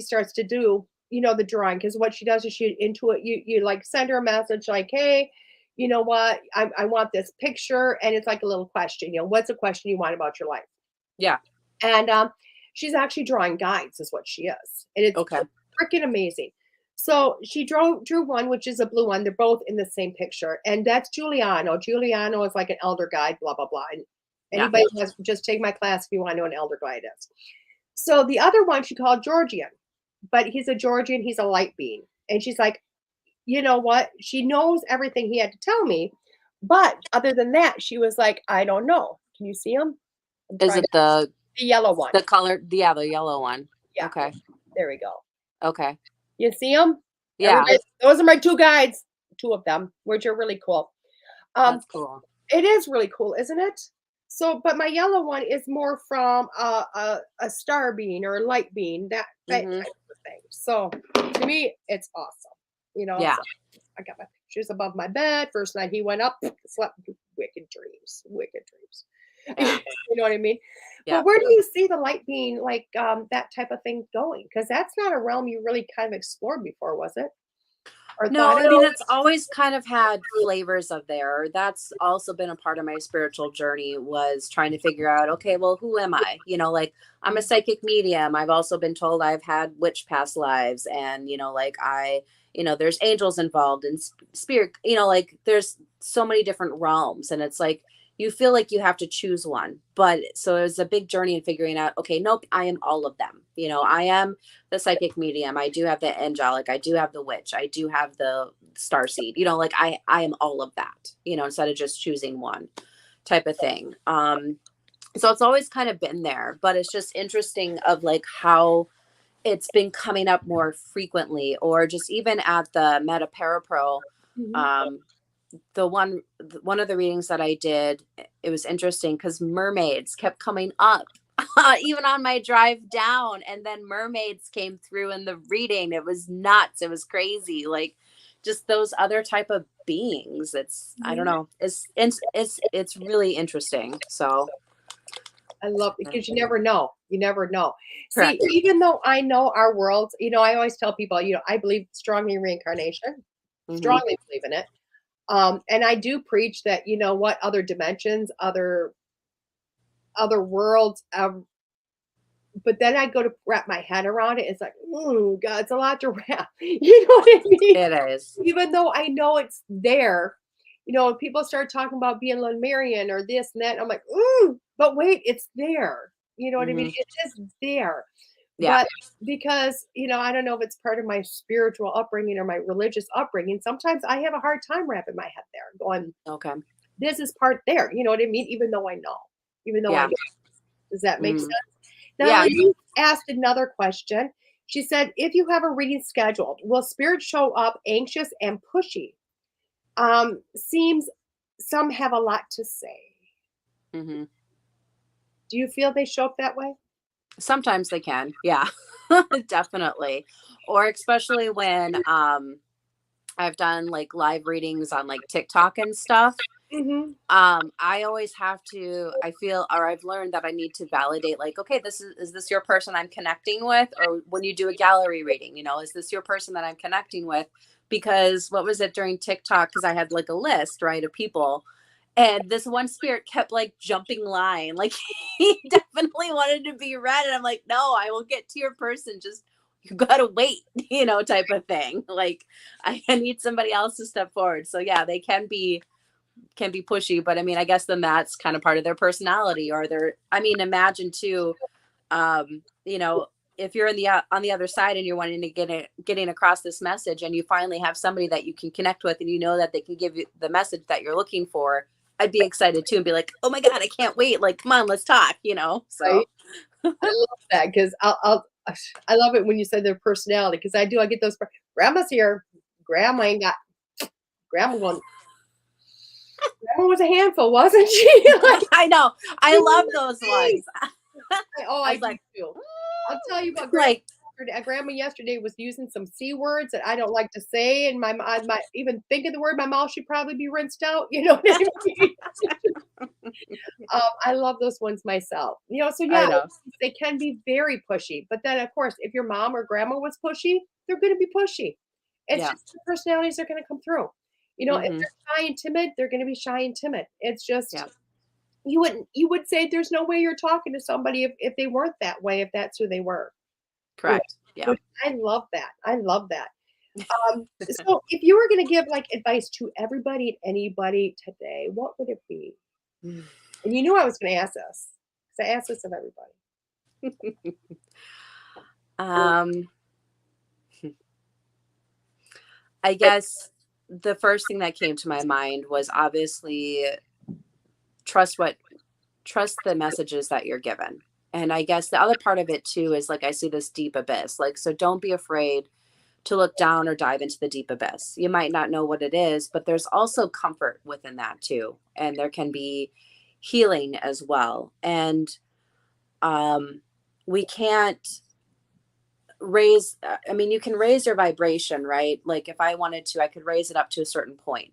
starts to do, the drawing. Because what she does is you like send her a message like, hey, you know what, I want this picture, and it's like a little question, what's a question you want about your life? Yeah. And she's actually drawing guides is what she is. And it's freaking amazing. So she drew one, which is a blue one. They're both in the same picture. And that's Giuliano. Giuliano is like an elder guide, blah, blah, blah. And anybody wants to just take my class if you want to know what an elder guide is. So the other one she called Georgian. But he's a Georgian. He's a light being. And she's like, you know what? She knows everything he had to tell me. But other than that, she was like, I don't know. Can you see him? Is it the yellow one? The color, the yellow one. Yeah. Okay. There we go. Okay. You see them? Yeah. Those are my two guides, two of them, which are really cool. That's cool. It is really cool, isn't it? So, but my yellow one is more from a star being or a light being, that type of thing. So to me, it's awesome. Yeah. So I got my pictures above my bed. First night he went up, slept wicked dreams. Yeah. You know what I mean? Yeah. But where do you see the light being like that type of thing going? Because that's not a realm you really kind of explored before, was it? No, I mean, it's always kind of had flavors of there. That's also been a part of my spiritual journey, was trying to figure out, okay, well, who am I? Like I'm a psychic medium. I've also been told I've had witch past lives, and, like there's angels involved and spirit, like there's so many different realms, and it's like, you feel like you have to choose one. But so it was a big journey in figuring out, okay, nope, I am all of them. I am the psychic medium. I do have the angelic. I do have the witch. I do have the starseed, like I am all of that, instead of just choosing one type of thing. So it's always kind of been there, but it's just interesting of like how it's been coming up more frequently, or just even at the Meta Parapro, the one of the readings that I did, it was interesting because mermaids kept coming up even on my drive down, and then mermaids came through in the reading. It was nuts. It was crazy. Like just those other type of beings. It's I don't know. It's really interesting. So I love it because you never know. You never know. Correct. See, even though I know our worlds, I always tell people, I believe strongly in reincarnation. Strongly believe in it. And I do preach that, what other dimensions, other worlds, but then I go to wrap my head around it. It's like, oh God, it's a lot to wrap. You know what I mean? It is. Even though I know it's there, people start talking about being Lemurian or this and that. And I'm like, but wait, it's there. You know what I mean? It is there. Yeah. But because, I don't know if it's part of my spiritual upbringing or my religious upbringing, sometimes I have a hard time wrapping my head there going, okay, this is part there. You know what I mean? Even though I know. I know. Does that make sense? Now, you asked another question. She said, if you have a reading scheduled, will spirit show up anxious and pushy? Seems some have a lot to say. Do you feel they show up that way? Sometimes they can. Yeah, definitely. Or especially when I've done like live readings on like TikTok and stuff. Mm-hmm. I always have to, I feel, or I've learned that I need to validate, like, okay, is this your person I'm connecting with? Or when you do a gallery reading, is this your person that I'm connecting with? Because what was it during TikTok? Because I had like a list, right, of people. And this one spirit kept like jumping line. Like he definitely wanted to be read. And I'm like, no, I will get to your person. Just, you got to wait, type of thing. Like I need somebody else to step forward. So yeah, they can be pushy, but I mean, I guess then that's kind of part of their personality or imagine too, if you're on the other side and you're wanting to getting across this message and you finally have somebody that you can connect with and that they can give you the message that you're looking for, I'd be excited too and be like, oh my God, I can't wait. Like, come on, let's talk, so. Right? I love that because I love it when you say their personality because I get those. Grandma's here. Grandma ain't got. Grandma was a handful, wasn't she? Like, I know. I love those ones. I do too. I'll tell you what, Grandma yesterday was using some C words that I don't like to say, and my even think of the word, my mouth should probably be rinsed out. You know what I mean? I love those ones myself. So yeah, they can be very pushy. But then, of course, if your mom or grandma was pushy, they're going to be pushy. It's just the personalities are going to come through. If they're shy and timid, they're going to be shy and timid. It's just you would say there's no way you're talking to somebody if they weren't that way, if that's who they were. Correct. Yeah. I love that. So if you were going to give like advice to everybody and anybody today, what would it be? And you knew I was going to ask this because I asked this of everybody. I guess the first thing that came to my mind was obviously trust the messages that you're given. And I guess the other part of it too is like I see this deep abyss. Like, so don't be afraid to look down or dive into the deep abyss. You might not know what it is, but there's also comfort within that too. And there can be healing as well. And we can't you can raise your vibration, right? Like if I wanted to, I could raise it up to a certain point.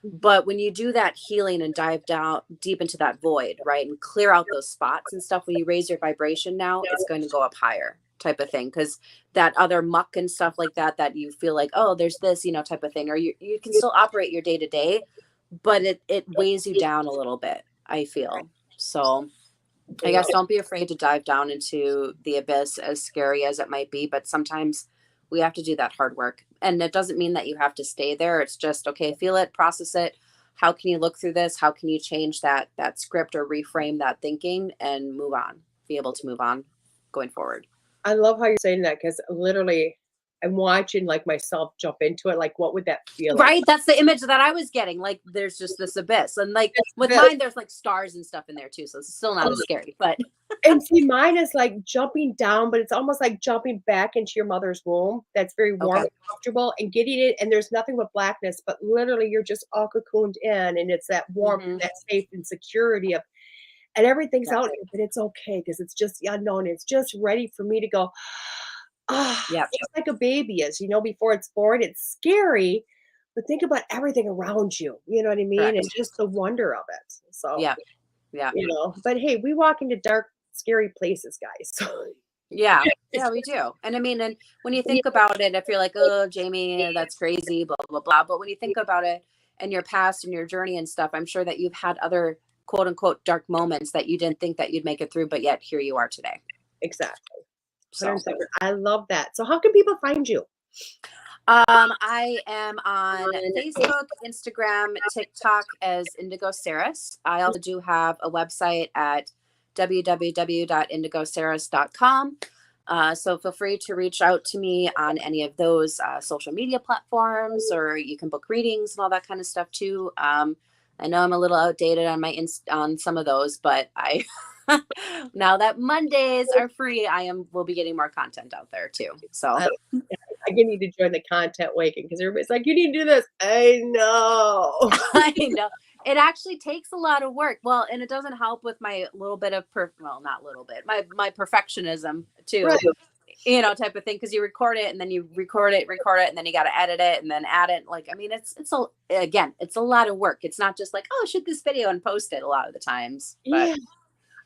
But when you do that healing and dive down deep into that void, right, and clear out those spots and stuff, when you raise your vibration now, it's going to go up higher type of thing. Because that other muck and stuff like that you feel like, oh, there's this, type of thing, or you can still operate your day to day, but it weighs you down a little bit, I feel. So I guess don't be afraid to dive down into the abyss, as scary as it might be. But sometimes we have to do that hard work. And it doesn't mean that you have to stay there. It's just, okay, feel it, process it. How can you look through this? How can you change that script or reframe that thinking and move on, be able to move on going forward? I love how you're saying that because literally I'm watching like myself jump into it. Like, what would that feel like? Right. That's the image that I was getting. Like, there's just this abyss. And like with mine, there's like stars and stuff in there too. So it's still not as scary, but. And see, mine is like jumping down, but it's almost like jumping back into your mother's womb. That's very warm and comfortable and getting it. And there's nothing but blackness, but literally you're just all cocooned in. And it's that warmth, that safe and security of, and everything's out here, but it's okay because it's just the unknown. It's just ready for me to go, just like a baby is, before it's born. It's scary, but think about everything around you. You know what I mean? Correct. And just the wonder of it. So, yeah. But hey, we walk into dark, scary places, guys. So. Yeah, we do. And I mean, and when you think about it, if you're like, oh, Jamie, that's crazy, blah, blah, blah. But when you think about it and your past and your journey and stuff, I'm sure that you've had other quote unquote dark moments that you didn't think that you'd make it through, but yet here you are today. Exactly. So I love that. So how can people find you? I am on Facebook, Instagram, TikTok as Indigo Seeress. I also do have a website at www.indigoseeress.com. So feel free to reach out to me on any of those social media platforms, or you can book readings and all that kind of stuff too. I know I'm a little outdated on on some of those, but now that Mondays are free, we'll be getting more content out there too. So I need to join the content waking because everybody's like, you need to do this. I know. I know. It actually takes a lot of work. Well, and it doesn't help with my little bit of my perfectionism too. Right. type of thing. Cause you record it and then you record it, and then you got to edit it and then add it. Like, I mean, it's a lot of work. It's not just like, oh, shoot this video and post it a lot of the times. But. Yeah.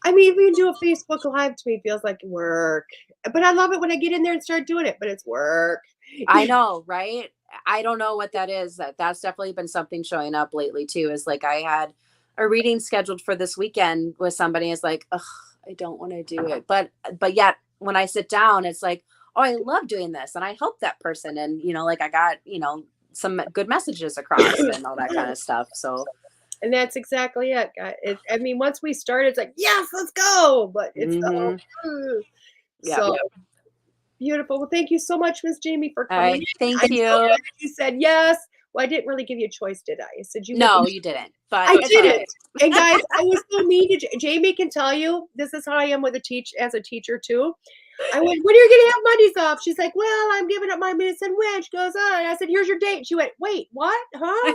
I mean, even do a Facebook Live to me feels like work, but I love it when I get in there and start doing it, but it's work. I know, right? I don't know what that is. That's definitely been something showing up lately too, is like, I had a reading scheduled for this weekend with somebody. Is like, ugh, I don't want to do it. But yet when I sit down, it's like, oh, I love doing this. And I help that person. And, like I got, some good messages across and all that kind of stuff. So. And that's exactly it. I mean, once we start, it's like, yes, let's go. But it's so beautiful. Well, thank you so much, Miss Jamie, for coming. Right, thank you. You said yes. Well, I didn't really give you a choice, did I? I said you. No, you didn't. But I didn't. And guys, I was so mean to Jamie. Can tell you, this is how I am with as a teacher too. I went, when are you gonna have Mondays off? She's like, well, I'm giving up my medicine when. She goes on. I said, here's your date. She went, wait, what? Huh?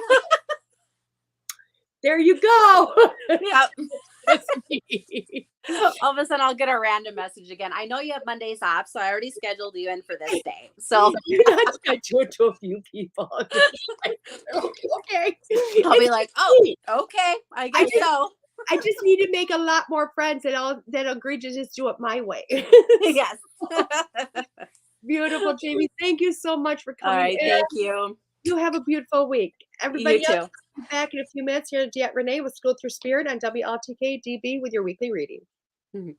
There you go. Yep. All of a sudden, I'll get a random message again. I know you have Mondays off, so I already scheduled you in for this day. So I do it to a few people. Okay. I'll be like, oh, okay, I guess so. I just need to make a lot more friends that agree to just do it my way. Yes. Beautiful, Jamie. Thank you so much for coming. All right, thank you. You have a beautiful week. Everybody You too. else, we'll be back in a few minutes here at DeEtte Renee with School Through Spirit on WLTK-DB with your weekly reading. Mm-hmm.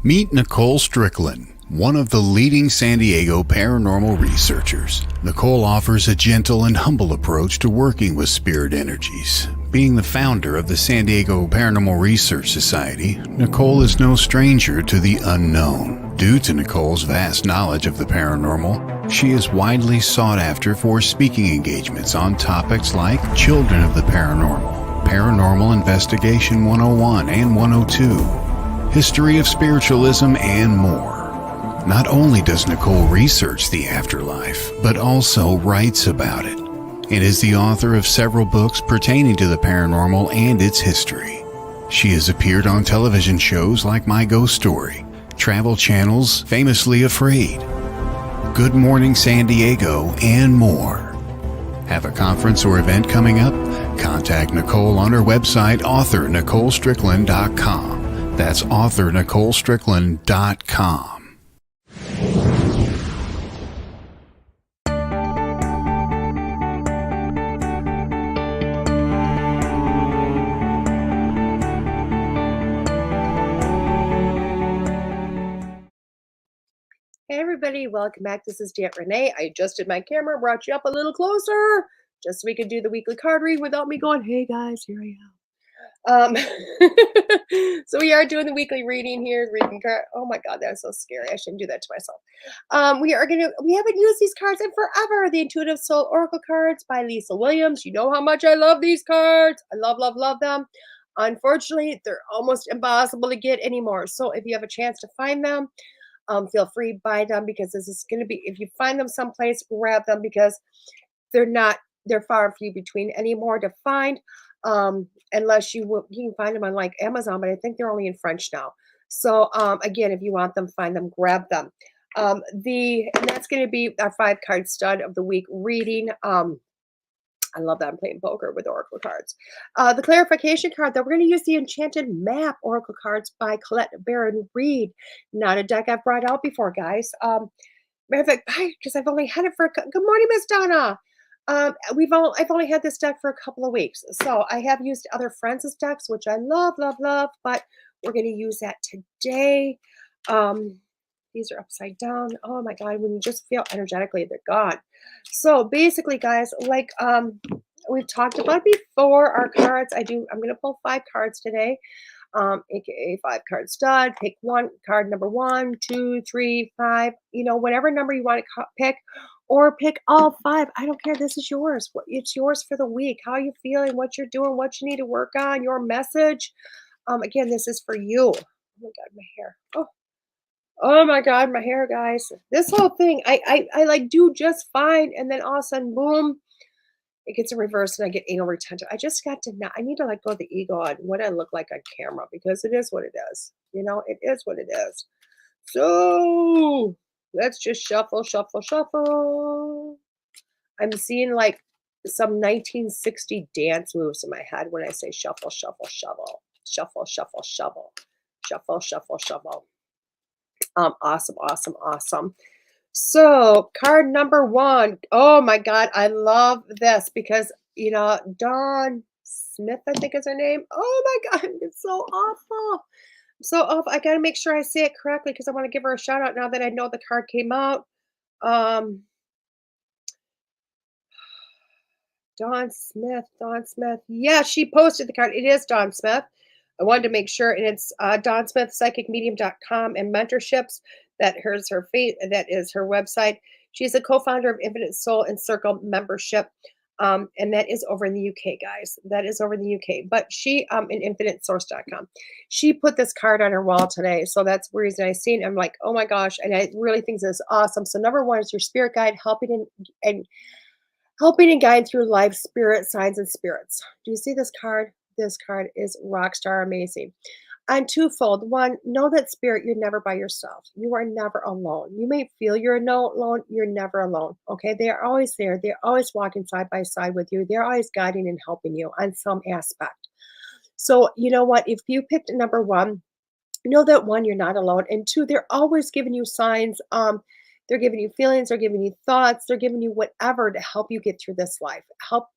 Meet Nicole Strickland, one of the leading San Diego paranormal researchers. Nicole offers a gentle and humble approach to working with spirit energies. Being the founder of the San Diego Paranormal Research Society, Nicole is no stranger to the unknown. Due to Nicole's vast knowledge of the paranormal, she is widely sought after for speaking engagements on topics like Children of the Paranormal, Paranormal Investigation 101 and 102, History of Spiritualism, and more. Not only does Nicole research the afterlife, but also writes about it, and is the author of several books pertaining to the paranormal and its history. She has appeared on television shows like My Ghost Story, Travel Channel's Famously Afraid, Good Morning San Diego, and more. Have a conference or event coming up? Contact Nicole on her website, authornicolestrickland.com. That's authornicolestrickland.com. Hey everybody, welcome back. This is DeEtte Renee. I adjusted my camera, brought you up a little closer, just so we could do the weekly card read without me going, hey guys, here I am. So we are doing the weekly reading here, reading card. Oh my God, that's so scary. I shouldn't do that to myself. We haven't used these cards in forever. The Intuitive Soul Oracle cards by Lisa Williams. You know how much I love these cards. I love, love, love them. Unfortunately, they're almost impossible to get anymore. So if you have a chance to find them, feel free to buy them, because this is going to be, if you find them someplace, grab them, because they're far and few between anymore to find, unless you can find them on like Amazon, but I think they're only in French now. So again, if you want them, find them, grab them. And that's going to be our 5-card stud of the week reading. I love that I'm playing poker with Oracle cards. The clarification card, that we're going to use the Enchanted Map Oracle cards by Colette Baron Reed. Not a deck I've brought out before, guys. Matter of fact, because I've only had it for good morning, Miss Donna. I've only had this deck for a couple of weeks. So I have used other friends' decks, which I love, love, love, but we're going to use that today. These are upside down. Oh my God, when you just feel energetically, they're gone. So basically, guys, like we've talked about before, our cards, I'm going to pull 5 cards today, aka 5-card stud. Pick one card, number 1, 2, 3, 5, whatever number you want to pick, or pick all 5. I don't care. This is yours. It's yours for the week. How you feeling, what you're doing, what you need to work on, your message. Again, this is for you. Oh my God, my hair. Oh my God, my hair, guys. This whole thing, I like do just fine, and then all of a sudden, boom, it gets in reverse, and I get anal retention. I just got to I need to let go of the ego on what I look like on camera, because it is what it is. It is what it is. So let's just shuffle, shuffle, shuffle. I'm seeing like some 1960 dance moves in my head when I say shuffle, shuffle, shovel, shuffle, shuffle, shovel, shuffle, shuffle, shovel. Awesome, awesome, awesome. So card number 1. Oh my God, I love this because Dawn Smith, I think is her name. Oh my God, it's so awful. So awful. I gotta make sure I say it correctly because I want to give her a shout out now that I know the card came out. Um Dawn Smith, Dawn Smith. Yeah, she posted the card. It is Dawn Smith. I wanted to make sure, and it's Dawn Smith, psychicmedium.com, and mentorships. That is her website. She's a co-founder of Infinite Soul and Circle membership. And that is over in the UK, guys. That is over in the UK. But she, in infinitesource.com, she put this card on her wall today. So that's the reason I seen it. I'm like, oh my gosh. And I really think this is awesome. So number 1 is your spirit guide, helping and guide through life, spirit, signs, and spirits. Do you see this card? This card is rockstar amazing. And twofold. 1, know that spirit, you're never by yourself. You are never alone. You may feel you're alone. You're never alone. Okay. They are always there. They're always walking side by side with you. They're always guiding and helping you on some aspect. So you know what? If you picked number 1, know that 1, you're not alone. And 2, they're always giving you signs. They're giving you feelings, they're giving you thoughts, they're giving you whatever to help you get through this life, help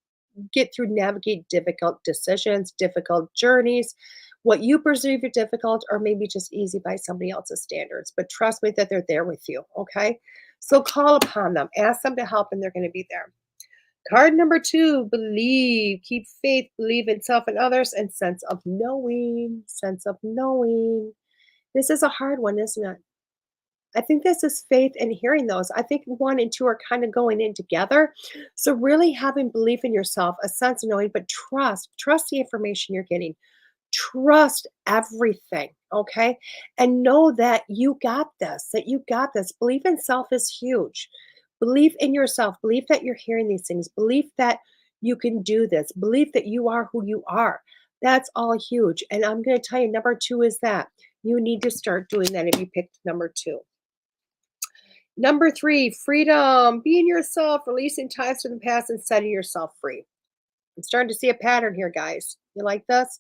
get through, navigate difficult decisions, difficult journeys, what you perceive as difficult, or maybe just easy by somebody else's standards. But trust me that they're there with you. Okay. So call upon them, ask them to help, and they're going to be there. Card number 2, believe, keep faith, believe in self and others, and sense of knowing, sense of knowing. This is a hard one, isn't it? I think this is faith and hearing those. I think 1 and 2 are kind of going in together. So really having belief in yourself, a sense of knowing, but trust the information you're getting. Trust everything, okay? And know that you got this, that you got this. Belief in self is huge. Belief in yourself, belief that you're hearing these things, belief that you can do this, belief that you are who you are. That's all huge. And I'm going to tell you, number 2 is that you need to start doing that if you picked number 2. Number 3, freedom. Being yourself, releasing ties to the past, and setting yourself free. I'm starting to see a pattern here, guys. You like this?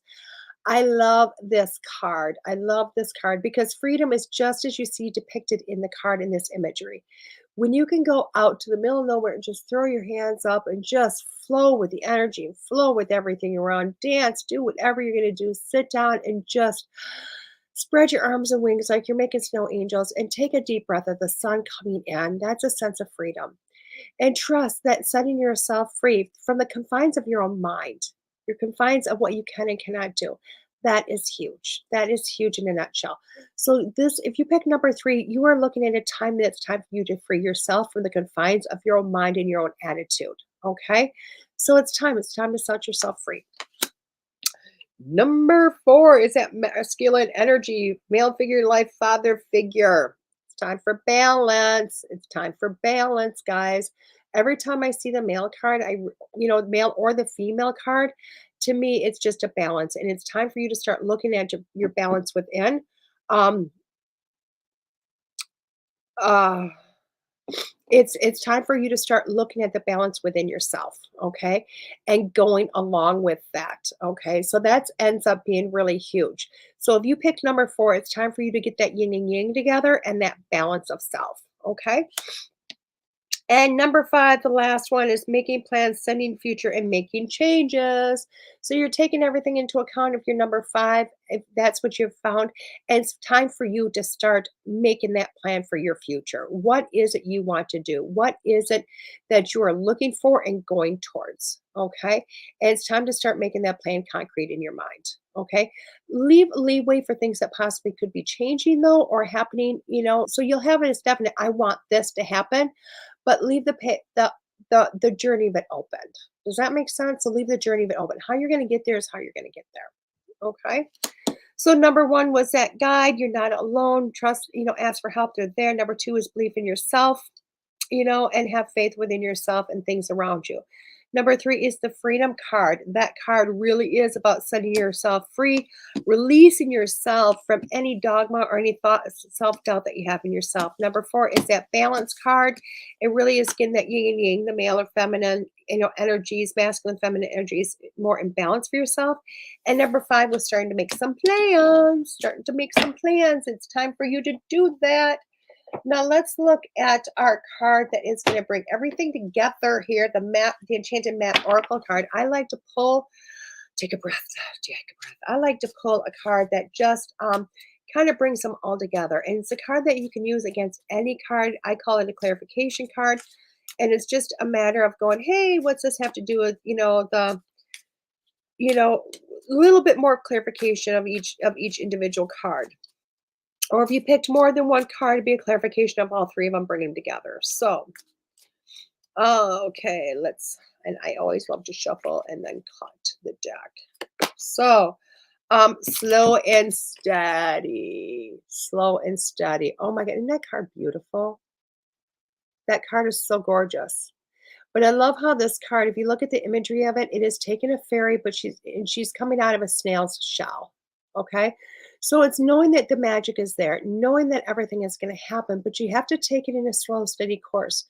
I love this card. I love this card because freedom is just as you see depicted in the card in this imagery. When you can go out to the middle of nowhere and just throw your hands up and just flow with the energy, flow with everything around, dance, do whatever you're going to do, sit down and just spread your arms and wings like you're making snow angels and take a deep breath of the sun coming in. That's a sense of freedom. And trust that setting yourself free from the confines of your own mind, your confines of what you can and cannot do. That is huge. That is huge in a nutshell. So if you pick number 3, you are looking at a time that's time for you to free yourself from the confines of your own mind and your own attitude. Okay. So it's time to set yourself free. Number 4 is that masculine energy, male figure, life, father figure. It's time for balance. It's time for balance, guys. Every time I see the male card, male or the female card, to me, it's just a balance. And it's time for you to start looking at your balance within. Um, uh, it's time for you to start looking at the balance within yourself, okay, and going along with that, okay. So that ends up being really huge. So if you picked number 4, it's time for you to get that yin and yang together and that balance of self, okay. And number 5, the last one, is making plans, sending future, and making changes. So you're taking everything into account if you're number 5, if that's what you've found. And it's time for you to start making that plan for your future. What is it you want to do? What is it that you are looking for and going towards? Okay. And it's time to start making that plan concrete in your mind. Okay. Leave leeway for things that possibly could be changing though, or happening, so you'll have it as definite, I want this to happen, but leave the journey of it open. Does that make sense? So leave the journey of it open. How you're going to get there is how you're going to get there. Okay. So number one was that guide. You're not alone. Trust, ask for help. They're there. Number two is belief in yourself, and have faith within yourself and things around you. Number three is the freedom card. That card really is about setting yourself free, releasing yourself from any dogma or any thought, self-doubt that you have in yourself. Number four is that balance card. It really is getting that yin and yang, the male or feminine, energies, masculine, feminine energies, more in balance for yourself. And number five was starting to make some plans, It's time for you to do that. Now let's look at our card that is going to bring everything together here. The Enchanted Map Oracle card. I like to pull, take a breath. I like to pull a card that just kind of brings them all together. And it's a card that you can use against any card. I call it a clarification card. And it's just a matter of going, hey, what's this have to do with, a little bit more clarification of each individual card. Or if you picked more than one card, it'd be a clarification of all three of them, bring them together. So, okay, and I always love to shuffle and then cut the deck. So, slow and steady. Oh my God, isn't that card beautiful? That card is so gorgeous. But I love how this card, if you look at the imagery of it, it is taking a fairy, but she's coming out of a snail's shell. Okay. So it's knowing that the magic is there, knowing that everything is going to happen, but you have to take it in a slow, steady course.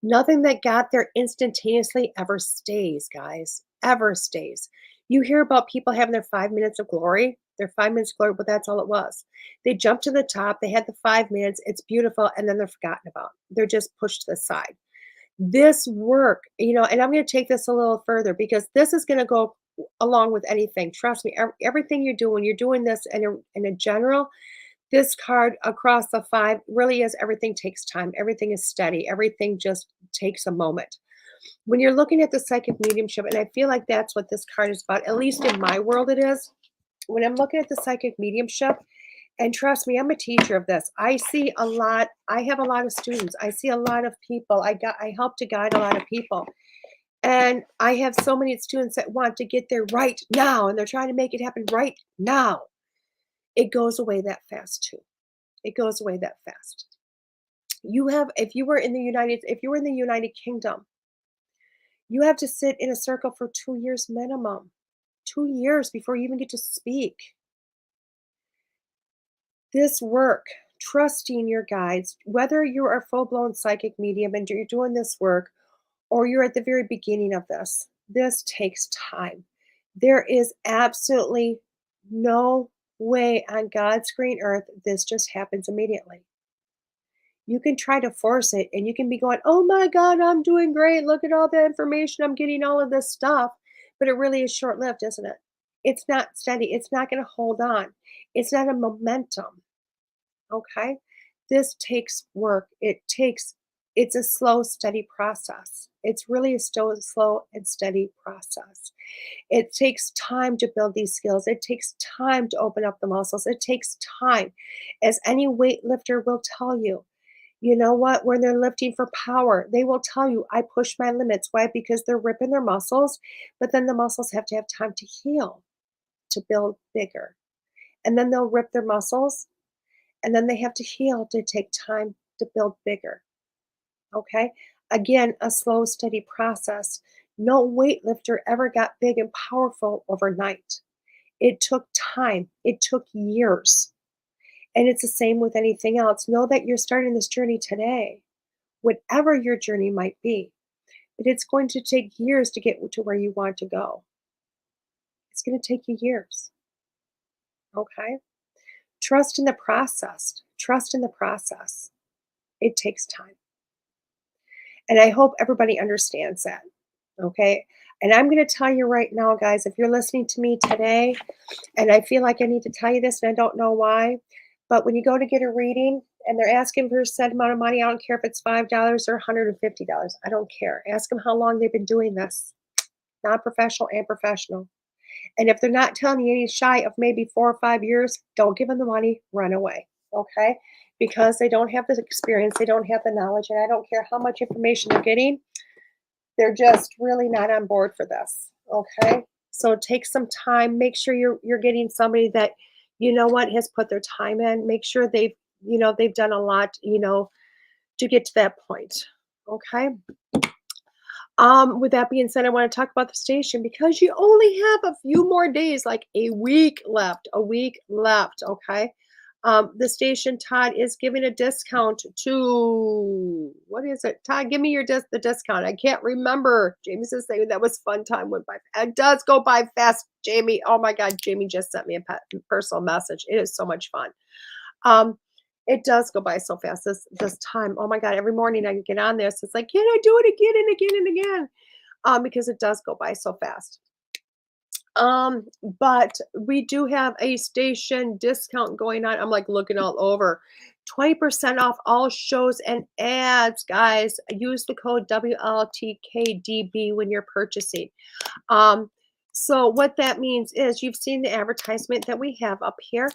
Nothing that got there instantaneously ever stays, guys, ever stays. You hear about people having their 5 minutes of glory, but that's all it was. They jumped to the top, they had the 5 minutes, it's beautiful, and then they're forgotten about. They're just pushed to the side. This work, and I'm going to take this a little further because this is going to go along with anything. Trust me, everything you're doing this in a general. This card across the 5 really is everything takes time. Everything is steady. Everything just takes a moment. When you're looking at the psychic mediumship, and I feel like that's what this card is about, at least in my world it is. When I'm looking at the psychic mediumship, and trust me, I'm a teacher of this. I see a lot. I have a lot of students. I see a lot of people. I help to guide a lot of people. And I have so many students that want to get there right now, and they're trying to make it happen right now. It goes away that fast too. It goes away that fast. If you were in the United Kingdom, you have to sit in a circle for 2 years minimum. 2 years before you even get to speak. This work, trusting your guides, whether you're a full-blown psychic medium and you're doing this work, or you're at the very beginning of this takes time. There is absolutely no way on God's green earth this just happens immediately. You can try to force it and you can be going, oh my God, I'm doing great. Look at all the information. I'm getting all of this stuff. But it really is short-lived, isn't it? It's not steady. It's not going to hold on. It's not a momentum. Okay? This takes work. It's a slow, steady process. It's really a slow and steady process. It takes time to build these skills. It takes time to open up the muscles. It takes time. As any weightlifter will tell you, you know what? When they're lifting for power, they will tell you, I push my limits. Why? Because they're ripping their muscles, but then the muscles have to have time to heal, to build bigger. And then they'll rip their muscles, and then they have to heal to take time to build bigger. Okay? Again, a slow, steady process. No weightlifter ever got big and powerful overnight. It took time. It took years. And it's the same with anything else. Know that you're starting this journey today, whatever your journey might be. But it's going to take years to get to where you want to go. It's going to take you years. Okay? Trust in the process. Trust in the process. It takes time. And I hope everybody understands that. Okay? And I'm going to tell you right now, guys, if you're listening to me today, and I feel like I need to tell you this, and I don't know why, but when you go to get a reading and they're asking for a set amount of money, I don't care if it's $5 or $150. I don't care. Ask them how long they've been doing this. Non-professional and professional. And if they're not telling you any shy of maybe 4 or 5 years, don't give them the money, run away. Okay? Because they don't have the experience, they don't have the knowledge, and I don't care how much information they're getting. They're just really not on board for this. Okay? So take some time. Make sure you're getting somebody that you know what, has put their time in. Make sure they've done a lot, to get to that point. Okay. With that being said, I want to talk about the station because you only have a few more days, like a week left, okay? The station, Todd, is giving a discount to, what is it? Todd, give me the discount. I can't remember. Jamie says that was fun time went by. It does go by fast, Jamie. Oh my God, Jamie just sent me a personal message. It is so much fun. It does go by so fast this time. Oh my God, every morning I get on this. It's like, can I do it again and again and again? Because it does go by so fast. But we do have a station discount going on. I'm like looking all over. 20% off all shows and ads, guys. Use the code WLTK-DB when you're purchasing. So what that means is you've seen the advertisement that we have up here.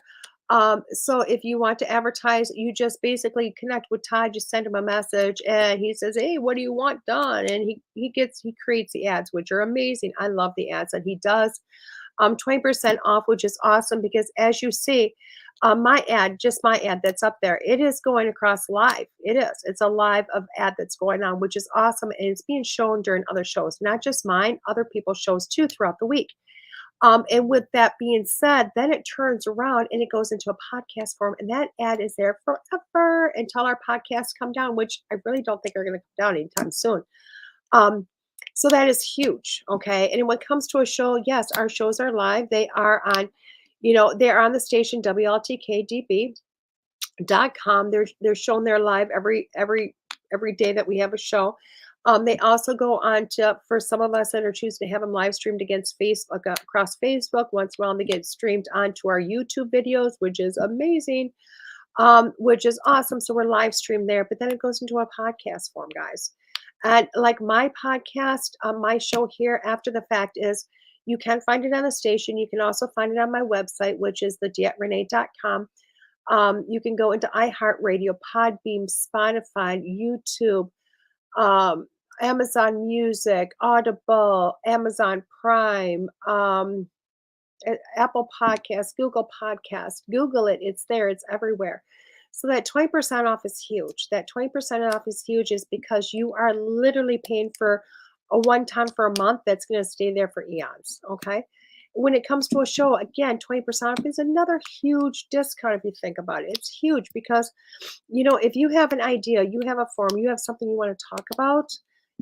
So if you want to advertise, you just basically connect with Todd, just send him a message and he says, hey, what do you want done? And he creates the ads, which are amazing. I love the ads that he does. 20% off, which is awesome because as you see, my ad that's up there, it is going across live. It's a live ad that's going on, which is awesome. And it's being shown during other shows, not just mine, other people's shows too throughout the week. And with that being said, then it turns around and it goes into a podcast form, and that ad is there forever until our podcasts come down, which I really don't think are going to come down anytime soon. So that is huge. Okay. And when it comes to a show, yes, our shows are live. They are on, they're on the station WLTK-DB.com. They're shown there live every day that we have a show. They also go on to, for some of us that are choosing to have them live streamed against Facebook, across Facebook. Once in a while, they get streamed onto our YouTube videos, which is amazing, which is awesome. So we're live streamed there, but then it goes into a podcast form, guys. And like my podcast, my show here after the fact is, you can find it on the station. You can also find it on my website, which is DeEtteRenee.com. You can go into iHeartRadio, Podbeam, Spotify, YouTube, Amazon Music, Audible, Amazon Prime, Apple Podcasts, Google Podcasts. Google it. It's there. It's everywhere. So that 20% off is huge. That 20% off is huge is because you are literally paying for a one-time for a month that's going to stay there for eons. Okay. When it comes to a show, again, 20% off is another huge discount if you think about it. It's huge because, if you have an idea, you have a forum, you have something you want to talk about,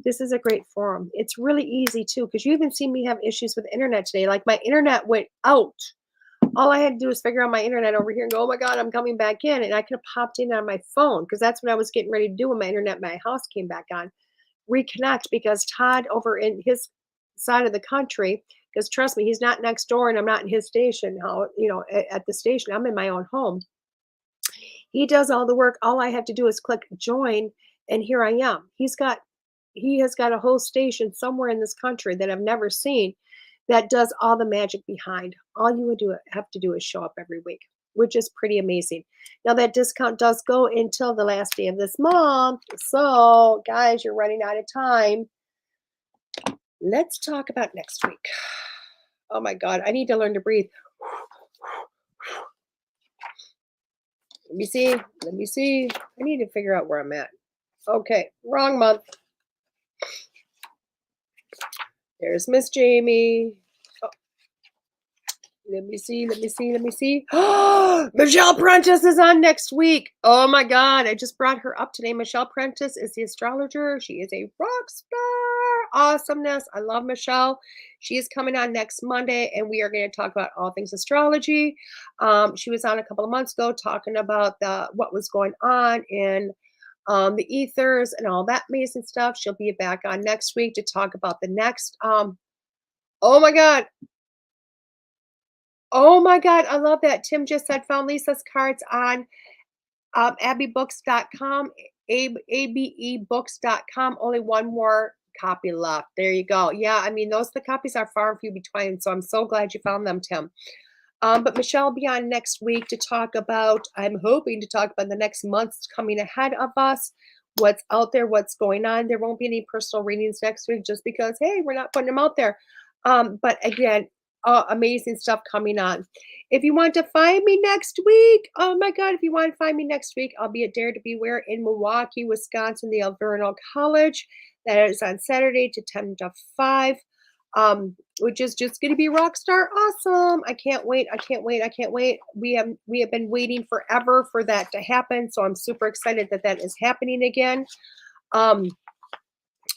this is a great forum. It's really easy too, because you even seen me have issues with internet today. Like my internet went out. All I had to do was figure out my internet over here and go, oh my God, I'm coming back in. And I could have popped in on my phone because that's what I was getting ready to do when my internet in my house came back on. Reconnect, because Todd over in his side of the country, because trust me, he's not next door and I'm not in his station, at the station. I'm in my own home. He does all the work. All I have to do is click join and here I am. He has got a whole station somewhere in this country that I've never seen that does all the magic behind. All you would have to do is show up every week, which is pretty amazing. Now that discount does go until the last day of this month. So guys, you're running out of time. Let's talk about next week. Oh my God, I need to learn to breathe. Let me see. I need to figure out where I'm at. Okay, wrong month. There's Miss Jamie. Oh. Let me see. Michelle Prentice is on next week. Oh my God, I just brought her up today. Michelle Prentice is the astrologer. She is a rock star. Awesomeness. I love Michelle. She is coming on next Monday, and we are going to talk about all things astrology. She was on a couple of months ago talking about what was going on in the ethers and all that amazing stuff. She'll be back on next week to talk about the next. Oh my God. I love that. Tim just said found Lisa's cards on abbybooks.com, abebooks.com. Only one more copy left. There you go. Yeah, I mean, the copies are far and few between, so I'm so glad you found them, Tim. But Michelle will be on next week to talk about, I'm hoping to talk about the next months coming ahead of us, what's out there, what's going on. There won't be any personal readings next week just because, hey, we're not putting them out there. But again, amazing stuff coming on. If you want to find me next week, oh my God, if you want to find me next week, I'll be at Dare to Beware in Milwaukee, Wisconsin, the Alverno College. That is on Saturday to 10 to 5. Which is just going to be rock star awesome. I can't wait. I can't wait. I can't wait. We have been waiting forever for that to happen. So I'm super excited that that is happening again.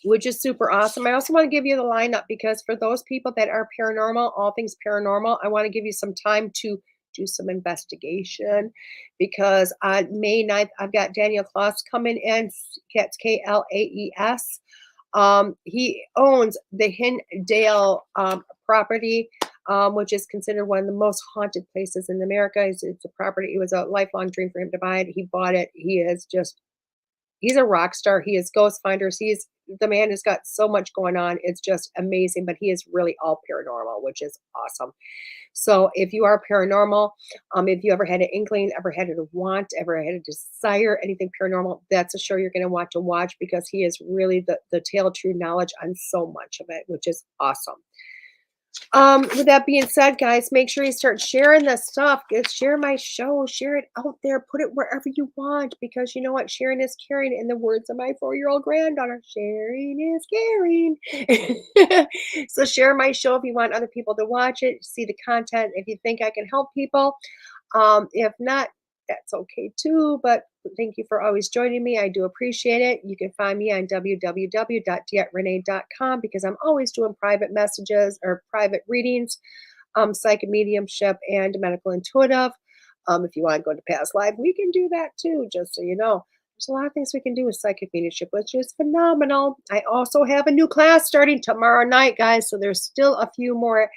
Which is super awesome. I also want to give you the lineup because for those people that are paranormal, all things paranormal, I want to give you some time to do some investigation because on May 9th, I've got Daniel Klaus coming in. That's Klaes. He owns the Hindale property, which is considered one of the most haunted places in America. It's a property. It was a lifelong dream for him to buy it. He bought it. He's a rock star. He is Ghost Finders. The man has got so much going on. It's just amazing, but he is really all paranormal, which is awesome. So if you are paranormal, if you ever had an inkling, ever had a want, ever had a desire, anything paranormal, that's a show you're going to want to watch because he is really the tale of true knowledge on so much of it, which is awesome. With that being said, guys, make sure you start sharing this stuff. Share my show, share it out there, put it wherever you want, because you know what? Sharing is caring. In the words of my 4-year-old granddaughter, sharing is caring. So share my show if you want other people to watch it, see the content, if you think I can help people. If not, that's okay too, but thank you for always joining me. I do appreciate it. You can find me on www.deetterenee.com because I'm always doing private messages or private readings, psychic mediumship and medical intuitive. If you want to go to past life, we can do that too, just so you know. There's a lot of things we can do with psychic mediumship, which is phenomenal. I also have a new class starting tomorrow night, guys. So there's still a few more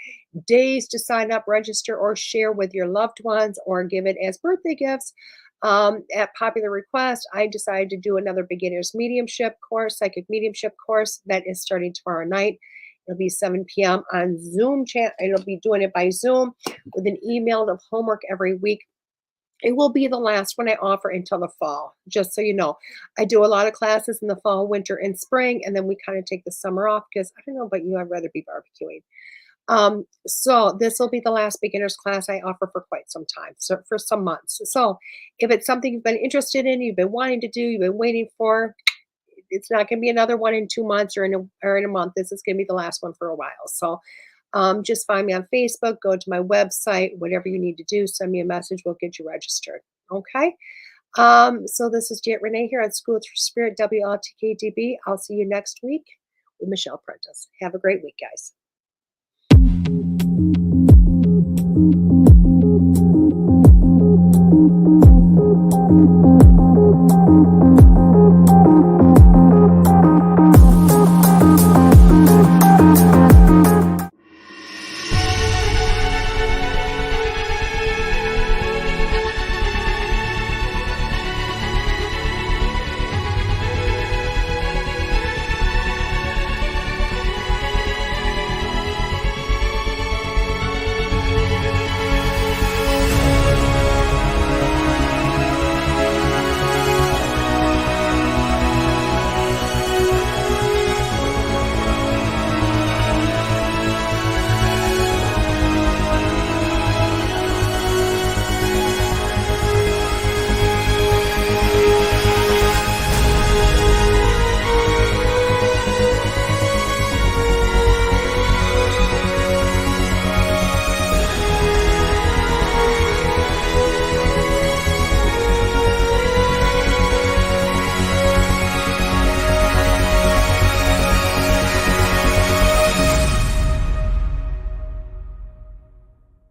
days to sign up, register, or share with your loved ones, or give it as birthday gifts. At popular request, I decided to do another beginner's mediumship course, psychic mediumship course that is starting tomorrow night. It'll be 7 p.m. on Zoom chat. It'll be doing it by Zoom with an email of homework every week. It will be the last one I offer until the fall, just so you know. I do a lot of classes in the fall, winter, and spring, and then we kind of take the summer off because I don't know about you, I'd rather be barbecuing. So this will be the last beginner's class I offer for quite some time, so for some months. So if it's something you've been interested in, you've been wanting to do, you've been waiting for, it's not going to be another one in 2 months or in a month. This is going to be the last one for a while. So just find me on Facebook, go to my website, whatever you need to do, send me a message, we'll get you registered. Okay. So this is DeEtte Renee here on School Through Spirit, WLTK-DB. I'll see you next week with Michelle Prentice. Have a great week, guys.